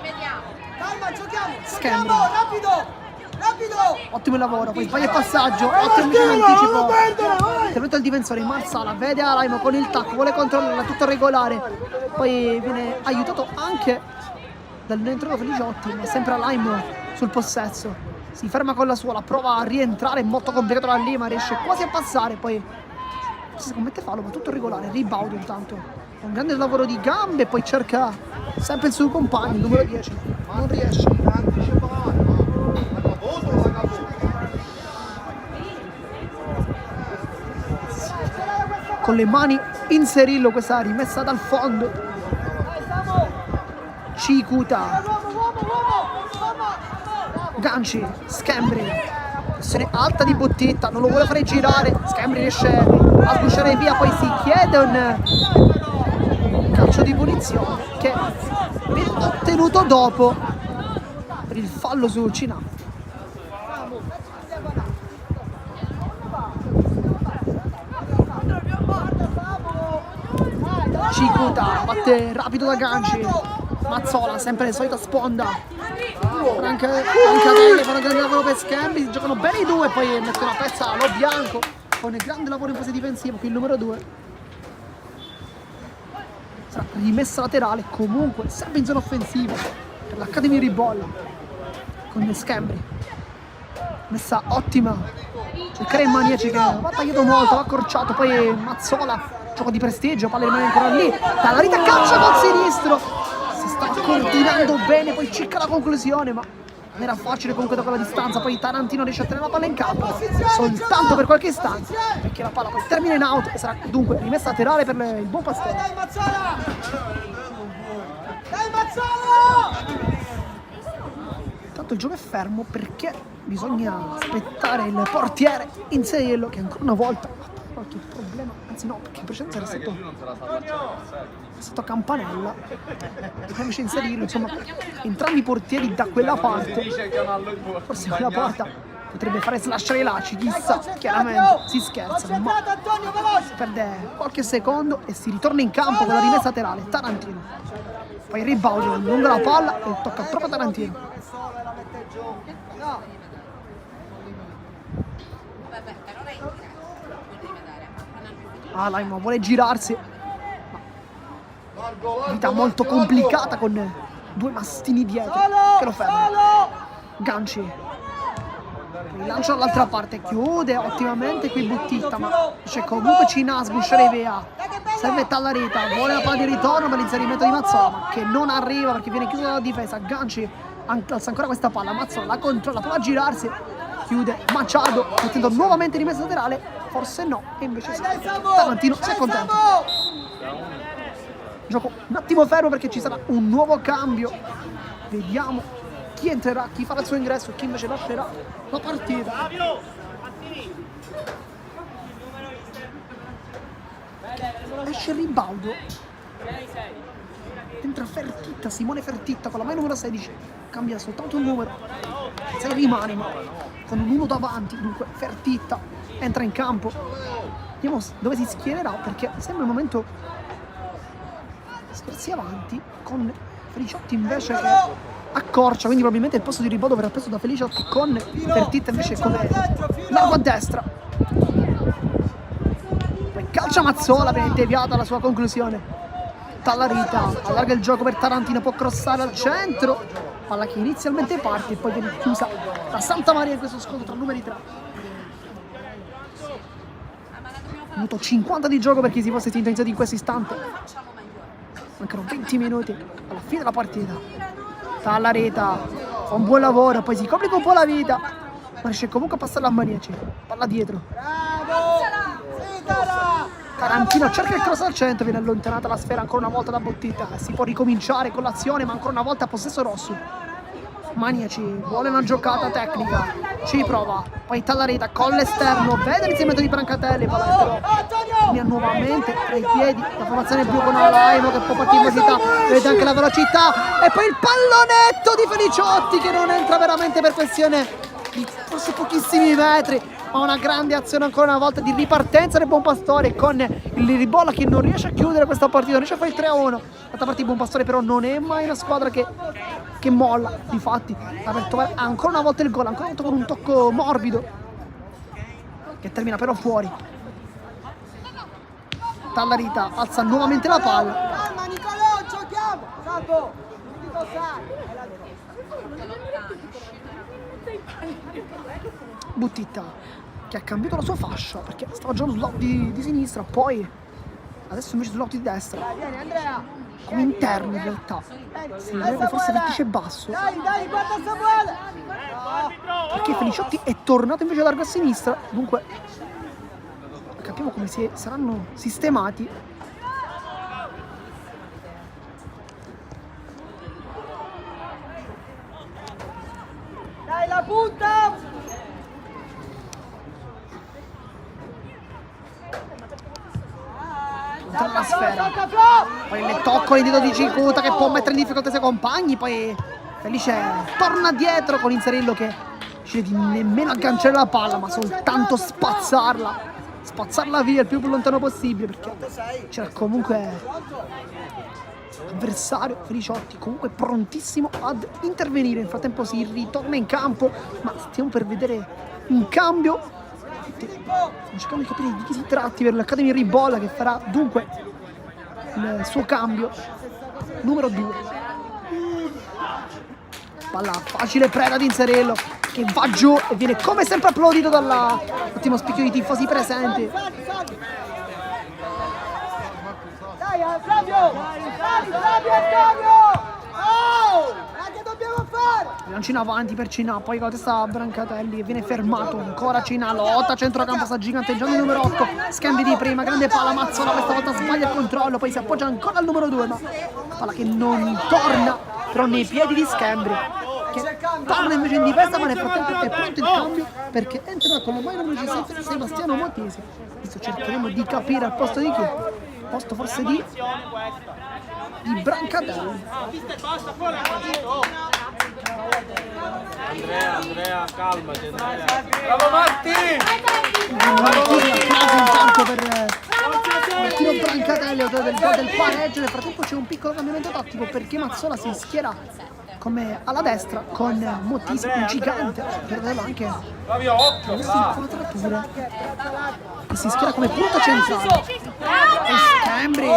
Calma, giochiamo! Schembri. Rapido! Ottimo il lavoro, poi sbaglia il passaggio, ottimo in anticipo, intervento del difensore, Marsala vede Alaimo con il tacco, vuole controllare, tutto regolare, poi viene aiutato anche dall'entrono Feliciotti, ma sempre Alaimo sul possesso, si ferma con la suola, prova a rientrare, molto complicato da lì, ma riesce quasi a passare, poi si commette fallo, ma tutto regolare, Ribaudo intanto, un grande lavoro di gambe, poi cerca sempre il suo compagno, il numero 10, non riesce. Con le mani in serillo questa rimessa dal fondo, Cicuta, Ganci, Schembri, pressione alta di Buttitta, non lo vuole fare girare, Schembri riesce a sgusciare via, poi si chiede un calcio di punizione che viene ottenuto dopo per il fallo su Cina. Cicuta batte rapido da Ganci, Mazzola sempre la solita sponda, Brancatelli fanno un grande lavoro per Schembri, si giocano bene i due, poi mette una pezza allo bianco con il grande lavoro in fase difensiva, qui il numero 2 sarà rimessa laterale, comunque sempre in zona offensiva per l'Accademia Ribolla con Schembri, messa ottima, cercare in Maniaci che va tagliato molto, va accorciato, poi Mazzola, gioco di prestigio, palla rimane ancora lì, Tallarita calcia col sinistro, si sta coordinando bene, poi cicca la conclusione, ma non era facile comunque da quella distanza, poi Tarantino riesce a tenere la palla in campo soltanto per qualche istante, perché la palla poi termina in out e sarà dunque rimessa laterale per il buon Pastore. Dai Mazzola! Dai Mazzola! Intanto il gioco è fermo perché bisogna aspettare il portiere Inzerillo che ancora una volta ha qualche problema, anzi no, perché in precedenza è stato Campanella, amici Inzerillo, insomma entrambi i portieri da quella parte, forse quella porta potrebbe fare slashare i lacci, chissà, chiaramente si scherza, ma si perde qualche secondo e si ritorna in campo con la rimessa laterale, Tarantino, poi Ribaudo allunga la palla e tocca proprio a Tarantino. Alaimo vuole girarsi, ma vita molto complicata con 2 mastini dietro che lo fermano. Ganci rilancia dall'altra parte, chiude ottimamente qui Buttitta, ma c'è comunque Cina a sgusciare via, serve Tallarita, vuole la palla di ritorno per l'inserimento di Mazzola, ma che non arriva perché viene chiuso dalla difesa. Ganci alza ancora questa palla, Mazzola la controlla, prova a girarsi, chiude Machado mettendo nuovamente rimessa laterale, forse no, e invece sì, Tarantino si è contento. Gioco un attimo fermo perché ci sarà un nuovo cambio, vediamo chi entrerà, chi farà il suo ingresso, chi invece lascerà la partita. Fabio, attiri. Esce il ribaldo. Entra Fertitta, Simone Fertitta con la maglia numero 16. Cambia soltanto un numero. 6 rimane, ma con un 1 davanti. Dunque Fertitta entra in campo. Vediamo dove si schiererà, perché sembra il momento scherzi avanti, con Feliciotti invece che accorcia, quindi probabilmente il posto di ribaldo verrà preso da Feliciotti, con Fertitta invece come largo a destra. Poi calcia Mazzola, viene deviata la sua conclusione. Tallarita allarga il gioco per Tarantina, può crossare al centro, palla che inizialmente parte e poi viene chiusa da Santa Maria in questo scontro tra numeri 3. Minuto 50 di gioco per chi si fosse sintonizzato in questo istante. Mancano 20 minuti alla fine della partita. Tallarita fa un buon lavoro, poi si complica un po' la vita, ma riesce comunque a passare a Maniaci. Palla dietro. Tarantina cerca il cross al centro, viene allontanata la sfera ancora una volta da Bottita. Si può ricominciare con l'azione, ma ancora una volta a possesso rosso. Maniaci vuole una giocata tecnica, ci prova, poi Tallarita con l'esterno, vede l'inserimento di Brancatelli, palla però linea nuovamente tra i piedi, la formazione blu con Alaimo che può partire in velocità, vede anche la velocità e poi il pallonetto di Feliciotti che non entra veramente per questione di forse pochissimi metri, ma una grande azione ancora una volta di ripartenza del Buonpastore con il Ribolla che non riesce a chiudere questa partita, non riesce a fare il 3-1. L'altra parte di Buonpastore però non è mai una squadra che molla, difatti ha aperto ancora una volta il gol, ancora una volta con un tocco morbido che termina però fuori. Tallarita alza nuovamente la palla. Calma Nicolò, giochiamo! Salvo! Non ti tossare! Bottita che ha cambiato la sua fascia perché stava giocando sull'out di sinistra, poi adesso invece sull'out di destra, Vieni Andrea! come interno in realtà, sembrerebbe forse vertice basso, Dai, guarda Samuele! perché Feliciotti è tornato invece largo a sinistra, dunque capiamo come saranno sistemati. Dai la punta! Tra la sfera, poi le tocco il dito di Cicuta che può mettere in difficoltà i suoi compagni, poi Felice torna dietro con Inzerillo che decide di nemmeno agganciare la palla ma soltanto spazzarla via il più lontano possibile, perché c'era comunque avversario Feliciotti comunque prontissimo ad intervenire. Nel frattempo si ritorna in campo, ma stiamo per vedere un cambio. Stiamo cercando di capire di chi si tratti per l'Academy Ribolla che farà dunque il suo cambio numero 2. Palla facile, preda di Inzerello che va giù e viene come sempre applaudito dall'ottimo spicchio di tifosi presenti. Dai Flavio! Flavio Antonio! Oh! Ma che dobbiamo fare? Lancio in avanti per Cina, poi con la testa a Brancatelli e viene fermato ancora Cina, lotta a centrocampo, sta giganteggiando il numero 8, scambi di prima, grande palla, Mazzola questa volta sbaglia il controllo, poi si appoggia ancora al numero 2, ma palla che non torna però nei piedi di Scambri che torna invece in difesa, ma nel frattempo è pronto il cambio perché entra con la maglia numero 17 Sebastiano Montesi. Adesso cercheremo di capire al posto di chi, al posto forse di Brancatelli. Andrea, calmati Andrea. Bravo Matti! Intanto per Martino Brancatelli, autore del pareggio. Nel frattempo c'è un piccolo cambiamento tattico perché Mazzola si schiera come alla destra con Mottisi, un gigante, per averlo anche queste inquadrature, e si schiera come punta centrale. E Scambri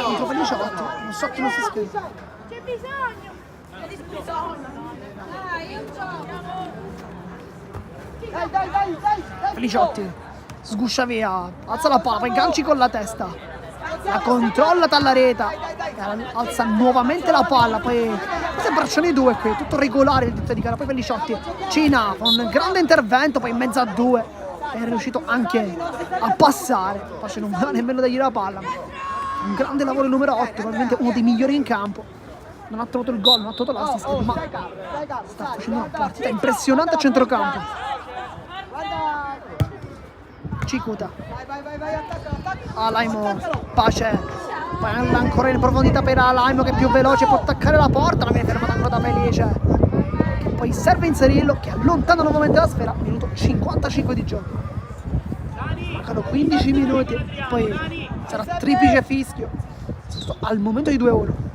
contro Feliciotti, non so chi non si schiera. C'è bisogno! Dai, io Dai! Feliciotti sguscia via, alza la palla, poi ganci con la testa, la controlla Tallareta, alza nuovamente la palla, poi queste braccione 2 qui, tutto regolare il diritto di gara. Poi Feliciotti, Cina con un grande intervento, poi in mezzo a 2 è riuscito anche a passare, poi non va nemmeno da gli la palla, Un grande lavoro il numero 8, probabilmente uno dei migliori in campo. Non ha trovato il gol, non ha trovato l'assist, ma sta facendo una partita impressionante a centrocampo. Cikuta. Vai, attacca. Alaimo, Pace. Palla ancora in profondità per Alaimo che è più veloce, può attaccare la porta, ma viene fermata ancora da Felice. Che poi serve inserirlo, che allontana nuovamente la sfera. Minuto 55 di gioco. Mancano 15 minuti, poi sarà triplice fischio. Al momento di 2-1.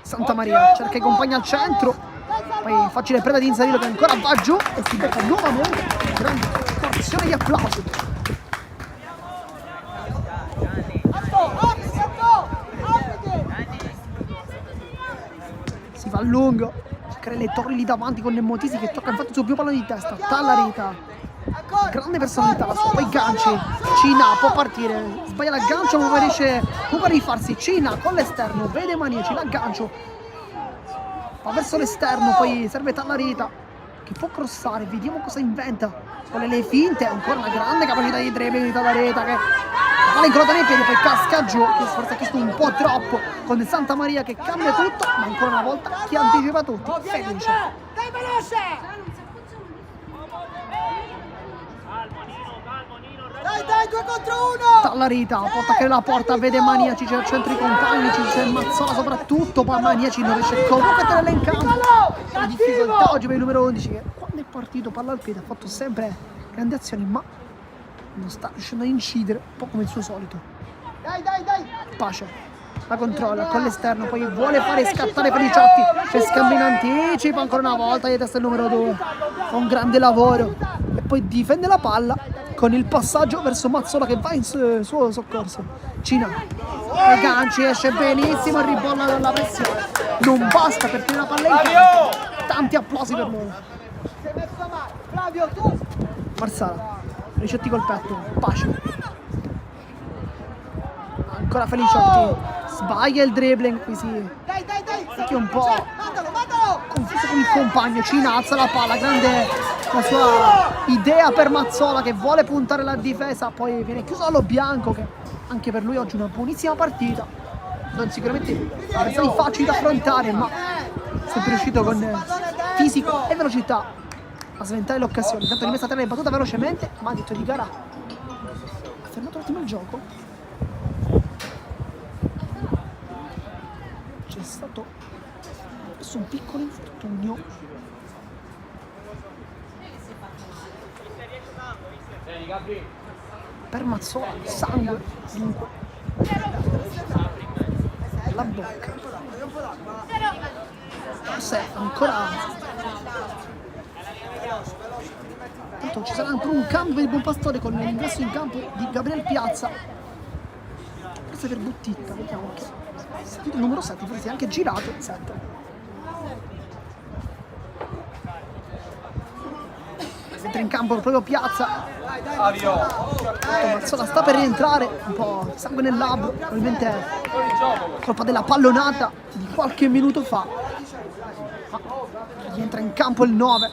Santa Maria cerca i compagni al centro, poi facile preda di inserirlo che ancora va giù e si becca nuovamente grande porzione di applausi. Si va a lungo, cercare le torri lì davanti con Nemotisi che tocca infatti il suo più pallone di testa. Tallarita, grande personalità la sua, poi ganci. Cina può partire, sbaglia l'aggancio ma riesce comunque a rifarsi. Cina con l'esterno, vede Maniaci, l'aggancio va verso l'esterno, poi serve Tallarita che può crossare, vediamo cosa inventa con le finte. Ancora una grande capacità di dribbling di Tallarita che la palla incrocia nei piedi, poi casca giù, che forse ha chiesto un po' troppo con Santa Maria che cambia tutto, ma ancora una volta chi anticipa tutti? Felice. Dai veloce! Dai, 2 contro 1! Tallarita può attaccare la porta, vede Maniaci, c'è al centro i compagni, c'è Mazzola soprattutto, ma Maniaci non riesce comunque a tenerla in campo. La difficoltà oggi per il numero 11 che quando è partito palla al piede ha fatto sempre grandi azioni, ma non sta riuscendo a incidere, un po' come il suo solito. Dai! Pace la controlla con l'esterno, poi vuole fare scattare Feliciotti, c'è scambio in anticipo ancora una volta di testa il numero 2, fa un grande lavoro e poi difende la palla con il passaggio verso Mazzola che va in suo soccorso. Cina, ganci, esce benissimo e ribolla dalla pressione, non basta per tenere la palla in campo. Tanti applausi per loro. Si è messo male, Flavio, tu! Marsala, Feliciotti col petto, Pace, ancora Feliciotti, sbaglia il dribbling, qui sì, Dai! che è un po' Mandalo! confuso con il compagno. Cina alza la palla, grande la sua idea per Mazzola che vuole puntare la difesa, poi viene chiuso allo bianco che anche per lui oggi è una buonissima partita, non sicuramente avversari facili da affrontare, ma sempre riuscito con fisico e velocità a sventare le occasioni. Intanto rimessa a terra è battuta velocemente, ma ha detto di gara ha fermato un attimo il gioco. C'è stato adesso un piccolo infortunio per Mazzola, sangue dunque la bocca, forse ancora. Tanto ci sarà ancora un cambio per il buon pastore con l'ingresso in campo di Gabriel Piazza, forse per Buttitta, vediamo che sentito il numero 7, forse è anche girato il 7. Entra in campo proprio Piazza. Mazzola sta per rientrare, un po' sangue nel labbro, probabilmente colpa della pallonata di qualche minuto fa. Ma rientra in campo il 9,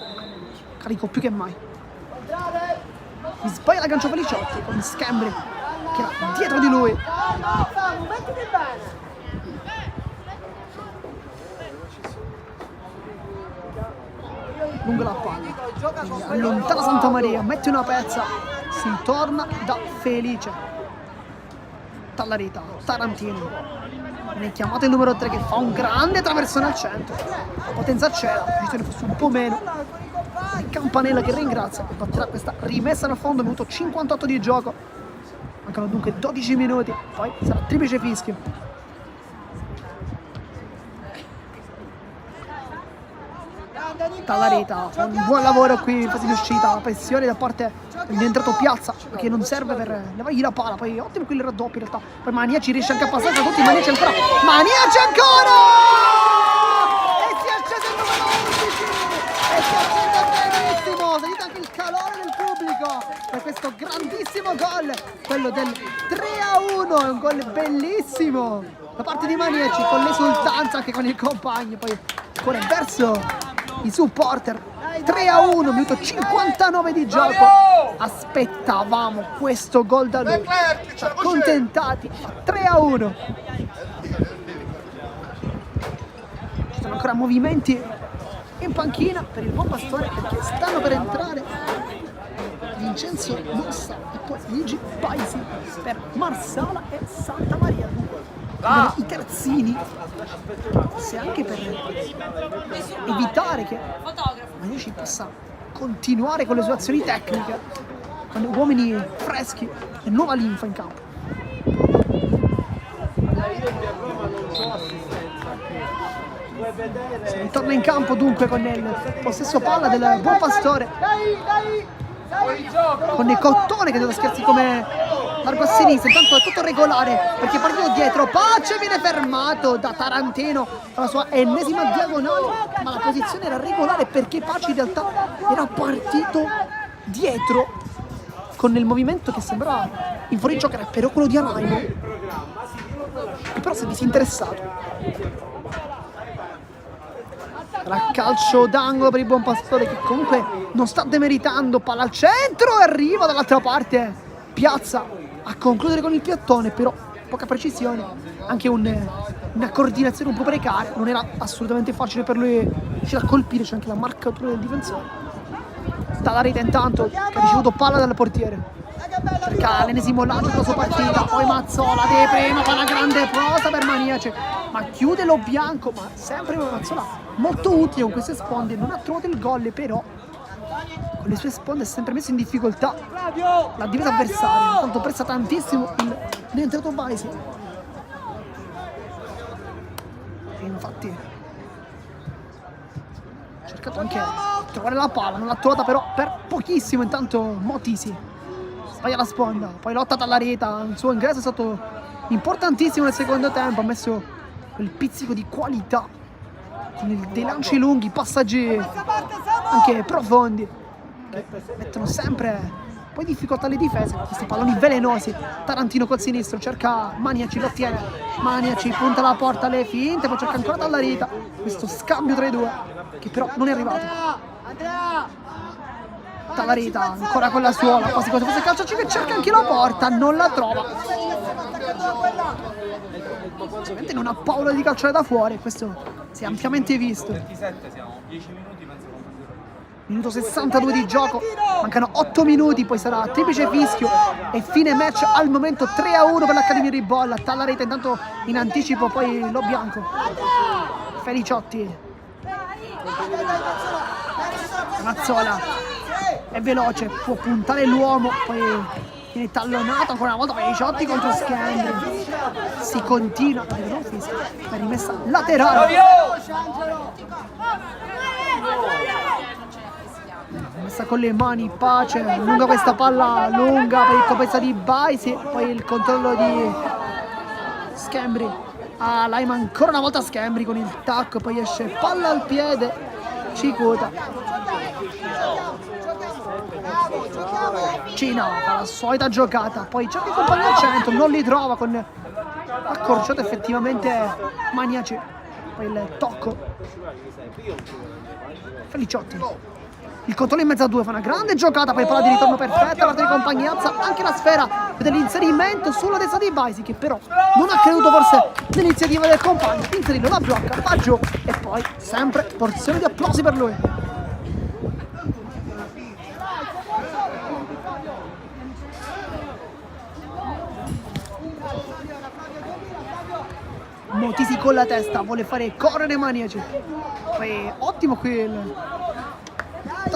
carico più che mai. Mi sbaglia la gancia Feliciotti con Scambri che era dietro di lui. Mettiti bene! Lungo la palla, allontana Santa Maria, mette una pezza, si torna da Felice. Tallarita, Tarantino, viene chiamato il numero 3 che fa un grande traversone al centro, la potenza c'era, la gestione fosse un po' meno. E Campanella che ringrazia e batterà questa rimessa nel fondo, minuto 58 di gioco, mancano dunque 12 minuti, poi sarà triplice fischio. Tallarita, un buon lavoro qui in fase di uscita, la pressione da parte dell'entrato Piazza che non serve per levargli la palla, poi ottimo qui il raddoppio in realtà, poi Maniaci riesce anche a passare tra tutti, Maniaci ancora, Maniaci ancora! E si accende il numero 11 e si accende benissimo, sentite anche il calore del pubblico per questo grandissimo gol, quello del 3-1, è un gol bellissimo da parte di Maniaci con l'esultanza anche con il compagno, poi ancora verso i supporter 3-1, minuto 59 di gioco. Aspettavamo questo gol da lui. Ci accontentati. 3-1. Ci sono ancora movimenti in panchina per il Buon Pastore perché stanno per entrare Vincenzo Mossa e poi Luigi Paisi per Marsala e Santa Maria. I terzini, se anche per evitare che Maniaci possa continuare con le sue azioni tecniche, con uomini freschi e nuova linfa in campo. Torna in campo dunque con il possesso palla del Buon Pastore, con il Cottone che deve scherzi come largo a sinistra. Intanto è tutto regolare perché partito dietro, Pace viene fermato da Tarantino alla sua ennesima diagonale, ma la posizione era regolare perché Pace in realtà era partito dietro con il movimento che sembrava in fuorigioco, era però quello di Araimo, che però si è disinteressato. Era calcio d'angolo per il Buon Pastore che comunque non sta demeritando. Palla al centro e arriva dall'altra parte Piazza a concludere con il piattone, però poca precisione, anche una coordinazione un po' precaria, non era assolutamente facile per lui riuscire a colpire, c'è anche la marcatura del difensore. Sta la rete intanto che ha ricevuto palla dal portiere, cerca l'ennesimo lancio della sua partita, poi Mazzola di prima fa una grande prosa per Maniaci, ma chiude lo bianco, ma sempre Mazzola molto utile con queste sponde, non ha trovato il gol, però con le sue sponde è sempre messo in difficoltà la difesa avversaria, tanto pressa tantissimo il rientrato Baisi. E infatti ha cercato anche di trovare la palla, non l'ha trovata però per pochissimo. Intanto Motisi sbaglia la sponda, poi lotta dalla rete, il suo ingresso è stato importantissimo nel secondo tempo, ha messo quel pizzico di qualità con dei lanci lunghi, passaggi anche profondi che mettono sempre poi difficoltà alle difese. Questi palloni velenosi, Tarantino col sinistro cerca Maniaci, lo ottiene, Maniaci punta la porta, le finte, poi cerca ancora dalla rete questo scambio tra i due che però non è arrivato. Talarita ancora con la suola, quasi quasi fosse calcio che cerca anche la porta, non la trova. Ovviamente non ha paura di calciare da fuori, questo si è ampiamente visto. 27 siamo, 10 minuti penso. Minuto 62 di gioco, mancano 8 minuti, poi sarà triplice fischio e fine match. Al momento 3-1 per l'Accademia Ribolla. Talarita intanto in anticipo, poi lo bianco. Feliciotti, Mazzola è veloce, può puntare l'uomo, poi viene tallonato ancora una volta Feliciotti contro Scandri. Si continua a vedere un fischio, è rimessa laterale. Messa con le mani Pace, lunga questa palla lunga per il copezza di Baisi, poi il controllo di Scambri. Laima ancora una volta Scambri con il tacco, poi esce palla al piede, Cicuta. Cina fa la solita giocata, poi cerca i compagni al centro, non li trova, con accorciato effettivamente Maniaci, poi il tocco Feliciotti. Il controllo in mezzo a due, fa una grande giocata, poi palla di ritorno perfetta, parte di compagnanza, anche la sfera vede l'inserimento sulla testa di Baisi che però non ha creduto forse l'iniziativa del compagno, Inserillo la blocca, va giù e poi sempre porzione di applausi per lui. Motisi con la testa, vuole fare correre Maniaci, poi ottimo qui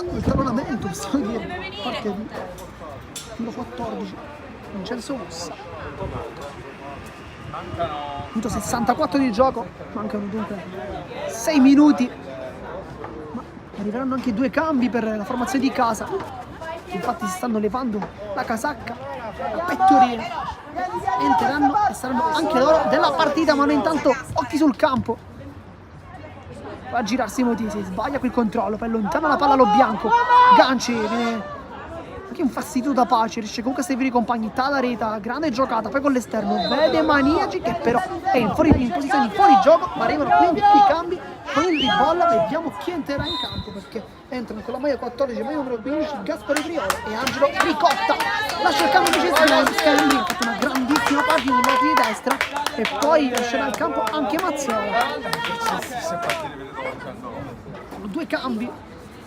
il tallonamento, possiamo dire, parte di numero 14, Vincenzo Mossa. Minuto 64 di gioco, mancano dunque 6 minuti, ma arriveranno anche 2 cambi per la formazione di casa, infatti si stanno levando la casacca, la pettorina, entreranno e saranno anche loro della partita, ma intanto occhi sul campo. Va a girarsi Motisi, sbaglia qui il controllo, poi allontana la palla allo bianco, Ganci viene anche un fastidio da pace, riesce comunque a servire i compagni. Talarita, grande giocata, poi con l'esterno, vede Maniaci che però è in posizione di fuori gioco, ma arrivano quindi i cambi, con il ribolla, vediamo chi entrerà in campo, perché entrano con la maglia 14, maglia numero 15, Gaspare Priolo e Angelo Ricotta. Lascia il campo invece Scandri, ha fatto una grandissima partita sul lato di destra, e poi uscirà al campo anche Mazzola. Sono 2 cambi,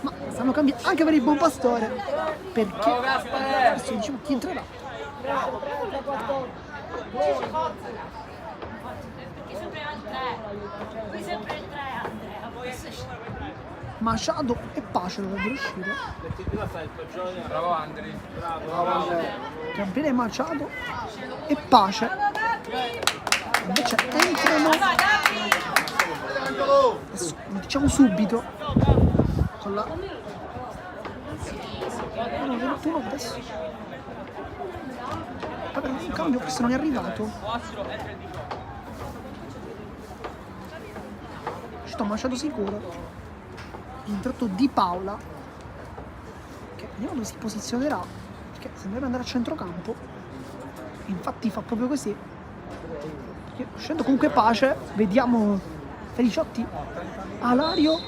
ma stanno cambiando anche per il buon Pastore, perché adesso diciamo chi entrerà. Machado e Pace dovrebbero uscire. Bravo Andri. Gabriele Machado e Pace. Invece entrano, adesso, diciamo subito, con la 21 adesso. Vabbè, un cambio questo non è arrivato. Sto Machado sicuro. È entrato Di Paola, che vediamo dove si posizionerà, perché sembrerebbe andare a centrocampo, infatti fa proprio così, perché uscendo comunque Pace, vediamo Feliciotti, Alario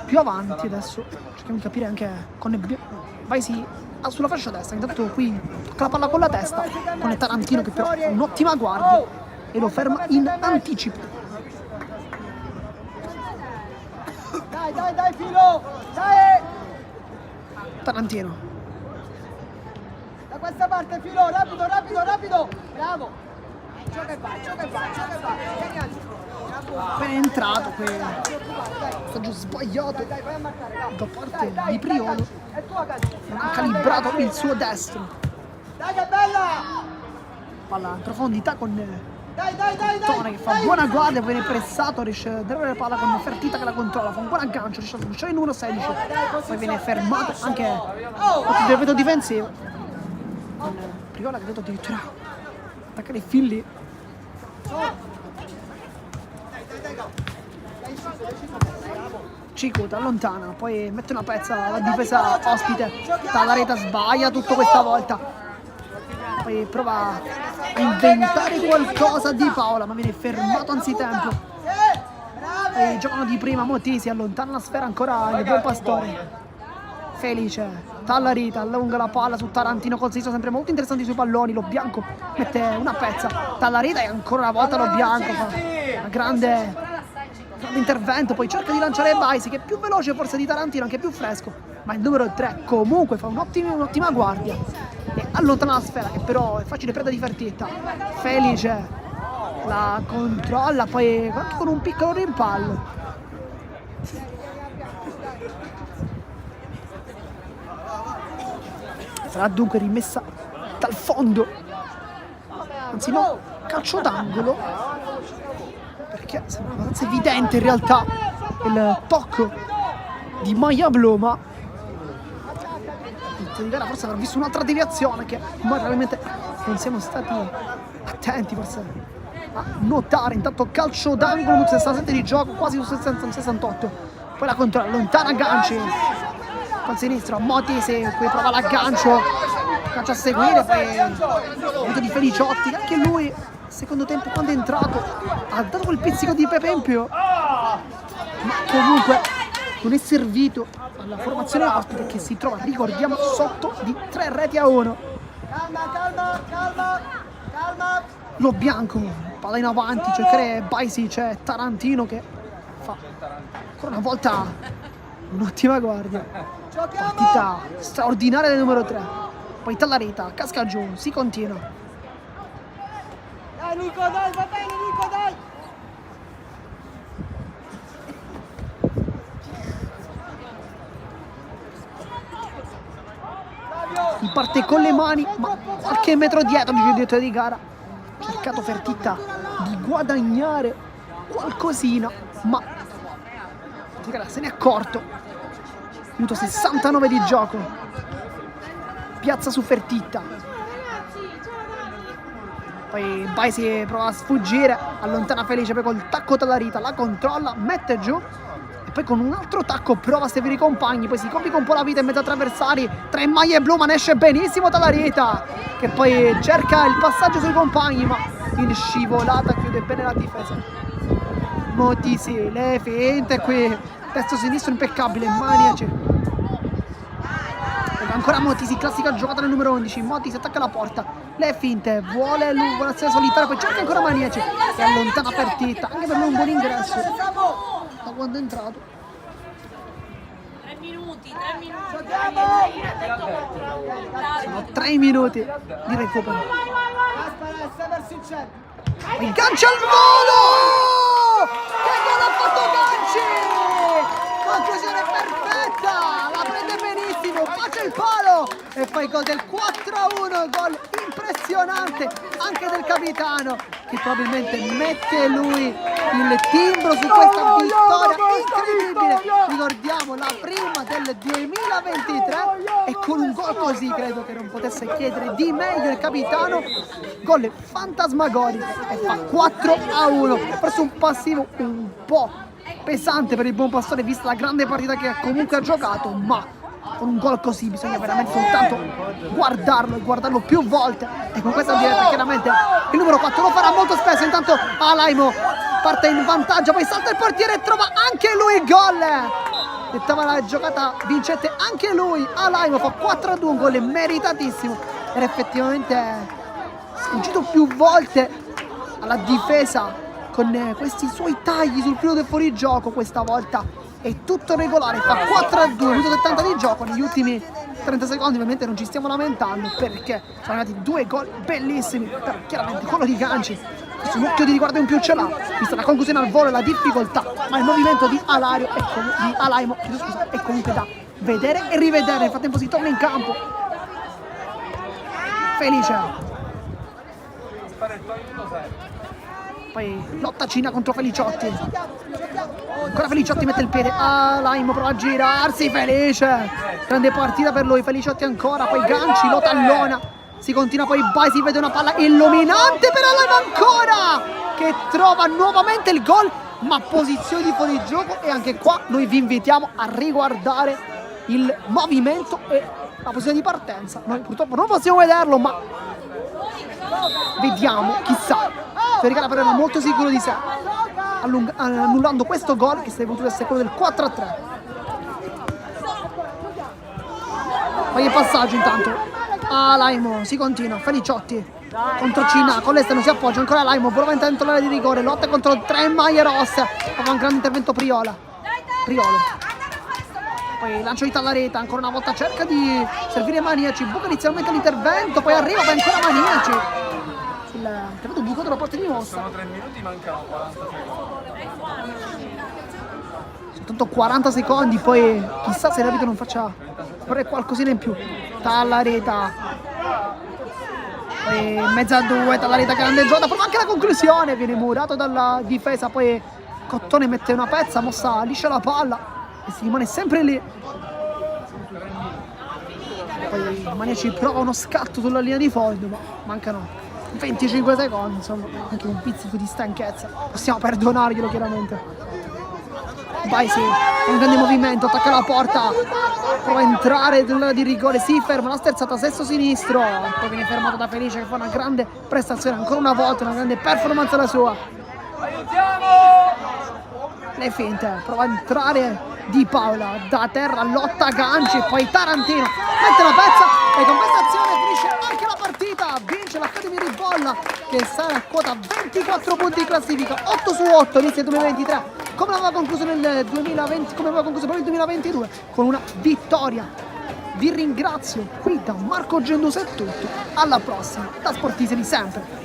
più avanti. Adesso cerchiamo di capire anche con vai sì sulla fascia destra, intanto qui tocca la palla con la testa, con Tarantino che però ha un'ottima guardia e lo ferma in anticipo. Dai, Filo! Dai! Tarantino. Da questa parte, Filo! Rapido! Bravo! Gioca e vai! Vieni Angelo! Appena entrato, passaggio sbagliato da parte di Priolo, È tua, Cazzo! non ha calibrato il suo destro. Dai, che bella! Palla in profondità con Dai! Tone che fa buona guardia, viene pressato, riesce a dare la palla con Fertitta che la controlla, fa un buon aggancio, riesce a sbucciare il numero 16, poi viene fermato anche il brevetto difensivo con Priola che ha detto addirittura attaccare i fili. Cicuta allontana, poi mette una pezza alla difesa ospite, Talareta sbaglia tutto questa volta, poi prova a inventare qualcosa di Paola ma viene fermato anzitempo. E giocano di prima, Moti si allontana la sfera ancora il buon Pastore. Felice, Tallarita allunga la palla su Tarantino col sinistro, sempre molto interessanti sui palloni. Lo Bianco mette una pezza, Tallarita e ancora una volta Lo Bianco fa una grande intervento, poi cerca di lanciare Baisi che è più veloce forse di Tarantino, anche più fresco, ma il numero 3 comunque fa un'ottima guardia e allontana la sfera che però è facile preda di Fertitta. Felice la controlla, poi anche con un piccolo rimpallo. Sarà dunque rimessa dal fondo, anzi no, calcio d'angolo, perché sembra abbastanza evidente in realtà il tocco di Maya Bloma. Il di gara forse avrà visto un'altra deviazione che noi probabilmente non siamo stati attenti forse a notare. Intanto calcio d'angolo, 67 di gioco, quasi su 68, poi la controlla, lontana Ganci col sinistro, Motisi qui prova l'aggancio, a seguire, poi il di Feliciotti, anche lui secondo tempo quando è entrato ha dato quel pizzico di Pepe in più, ma comunque non è servito alla formazione ospite che si trova, ricordiamo, sotto di 3-1. Calma! Lo Bianco, palla in avanti, cercare Baisi, c'è Tarantino che fa ancora una volta un'ottima guardia, partita straordinaria del numero 3, poi Tallarita, casca giù, si continua. Dai Nico, dai, va bene Nico, dai! Si parte con le mani, ma qualche metro dietro il direttore di gara. Ha cercato Fertitta di guadagnare qualcosina, ma di gara se ne è accorto. Minuto 69 di gioco. Piazza su Fertitta. Poi prova a sfuggire, allontana Felice, poi col tacco Tallarita la controlla, mette giù e poi con un altro tacco prova a servire i compagni, poi si complica un po' la vita in mezzo a tre avversari, 3 maglie blu, ma ne esce benissimo Tallarita, che poi cerca il passaggio sui compagni, ma in scivolata chiude bene la difesa. Motisi, le finte qui, testo sinistro impeccabile, Maniaci. Ancora Motisi, classica giocata nel numero 11, Motisi attacca la porta, le finte, vuole essere solitario, poi cerca ancora Maniaci, si allontana partita, anche per lui un buon ingresso, da quando è entrato. 3 minuti, 3 minuti. Sono 3 minuti di recupero. Aggancia al volo! Che gol ha fatto Ganci! Conclusione perfetta! La prende benissimo, bacia il palo e fa il gol del 4-1, gol impressionante anche del capitano, che probabilmente mette lui il timbro su questa vittoria incredibile. Ricordiamo, la prima del 2023 e con un gol così credo che non potesse chiedere di meglio il capitano. Gol fantasmagorico e fa 4-1. Forse un passivo un po' pesante per il buon Pastore vista la grande partita che comunque ha giocato, ma con un gol così bisogna veramente soltanto guardarlo e guardarlo più volte, e con questa diretta chiaramente il numero 4 lo farà molto spesso. Intanto Alaimo parte in vantaggio, poi salta il portiere e trova anche lui il gol, dettava la giocata vincente anche lui. Alaimo fa 4-2, un gol meritatissimo, era effettivamente sfuggito più volte alla difesa con questi suoi tagli sul filo del fuorigioco. Questa volta è tutto regolare, fa 4-2, minuto 70 di gioco. Negli ultimi 30 secondi ovviamente non ci stiamo lamentando perché sono arrivati 2 gol bellissimi, però chiaramente quello di Ganci questo un occhio di riguardo in più ce l'ha, vista la conclusione al volo e la difficoltà, ma il movimento di Alaimo è comunque da vedere e rivedere. Nel frattempo si torna in campo. Felice, poi lotta Cina contro Feliciotti, ancora Feliciotti mette il piede, Alaimo prova a girarsi, Felice, grande partita per lui, Feliciotti ancora, poi Ganci lo tallona, si continua, poi vai, si vede una palla illuminante per Alaimo ancora, che trova nuovamente il gol, ma posizione di fuorigioco, e anche qua noi vi invitiamo a riguardare il movimento e la posizione di partenza. Noi purtroppo non possiamo vederlo, ma vediamo, chissà. Ferrigara però era molto sicuro di sé, annullando questo gol che sarebbe potuto essere quello del 4-3. Poi il passaggio intanto, Alaimo, si continua, Feliciotti contro Cina, con l'esterno si appoggia, ancora Alaimo, prova a entrare l'area di rigore, lotta contro 3 maglie rosse, fa un grande intervento Priolo. Poi lancio di Tallareta, ancora una volta cerca di servire Maniaci, buca inizialmente l'intervento, poi arriva, poi ancora Maniaci. Intervento buco della porta di mossa. Sono 3 minuti, mancano 40 secondi. Soltanto 40 secondi, poi chissà se l'arbitro non faccia correre qualcosina in più. Tallareta, poi in mezzo a 2, Tallareta grande giocata, prova anche la conclusione, viene murato dalla difesa, poi Cottone mette una pezza, mossa liscia la palla e si rimane sempre lì. Poi Maniaci prova uno scatto sulla linea di fondo, ma mancano 25 secondi, insomma, anche un pizzico di stanchezza, possiamo perdonarglielo chiaramente. Vai, sì, un grande movimento, attacca la porta, prova a entrare nell'area di rigore, si ferma, la sterzata sesto sinistro, poi viene fermato da Felice che fa una grande prestazione, ancora una volta, una grande performance la sua. Le finte, prova a entrare Di Paola, da terra lotta Ganci, poi Tarantino mette la pezza e con questa azione finisce anche la partita, vince l'Academy Ribolla che sarà a quota 24 punti in classifica, 8 su 8 inizia il 2023, come aveva concluso nel 2020, come aveva concluso proprio il 2022, con una vittoria. Vi ringrazio qui da Marco Genduso, è tutto, alla prossima, da Sportisi di sempre.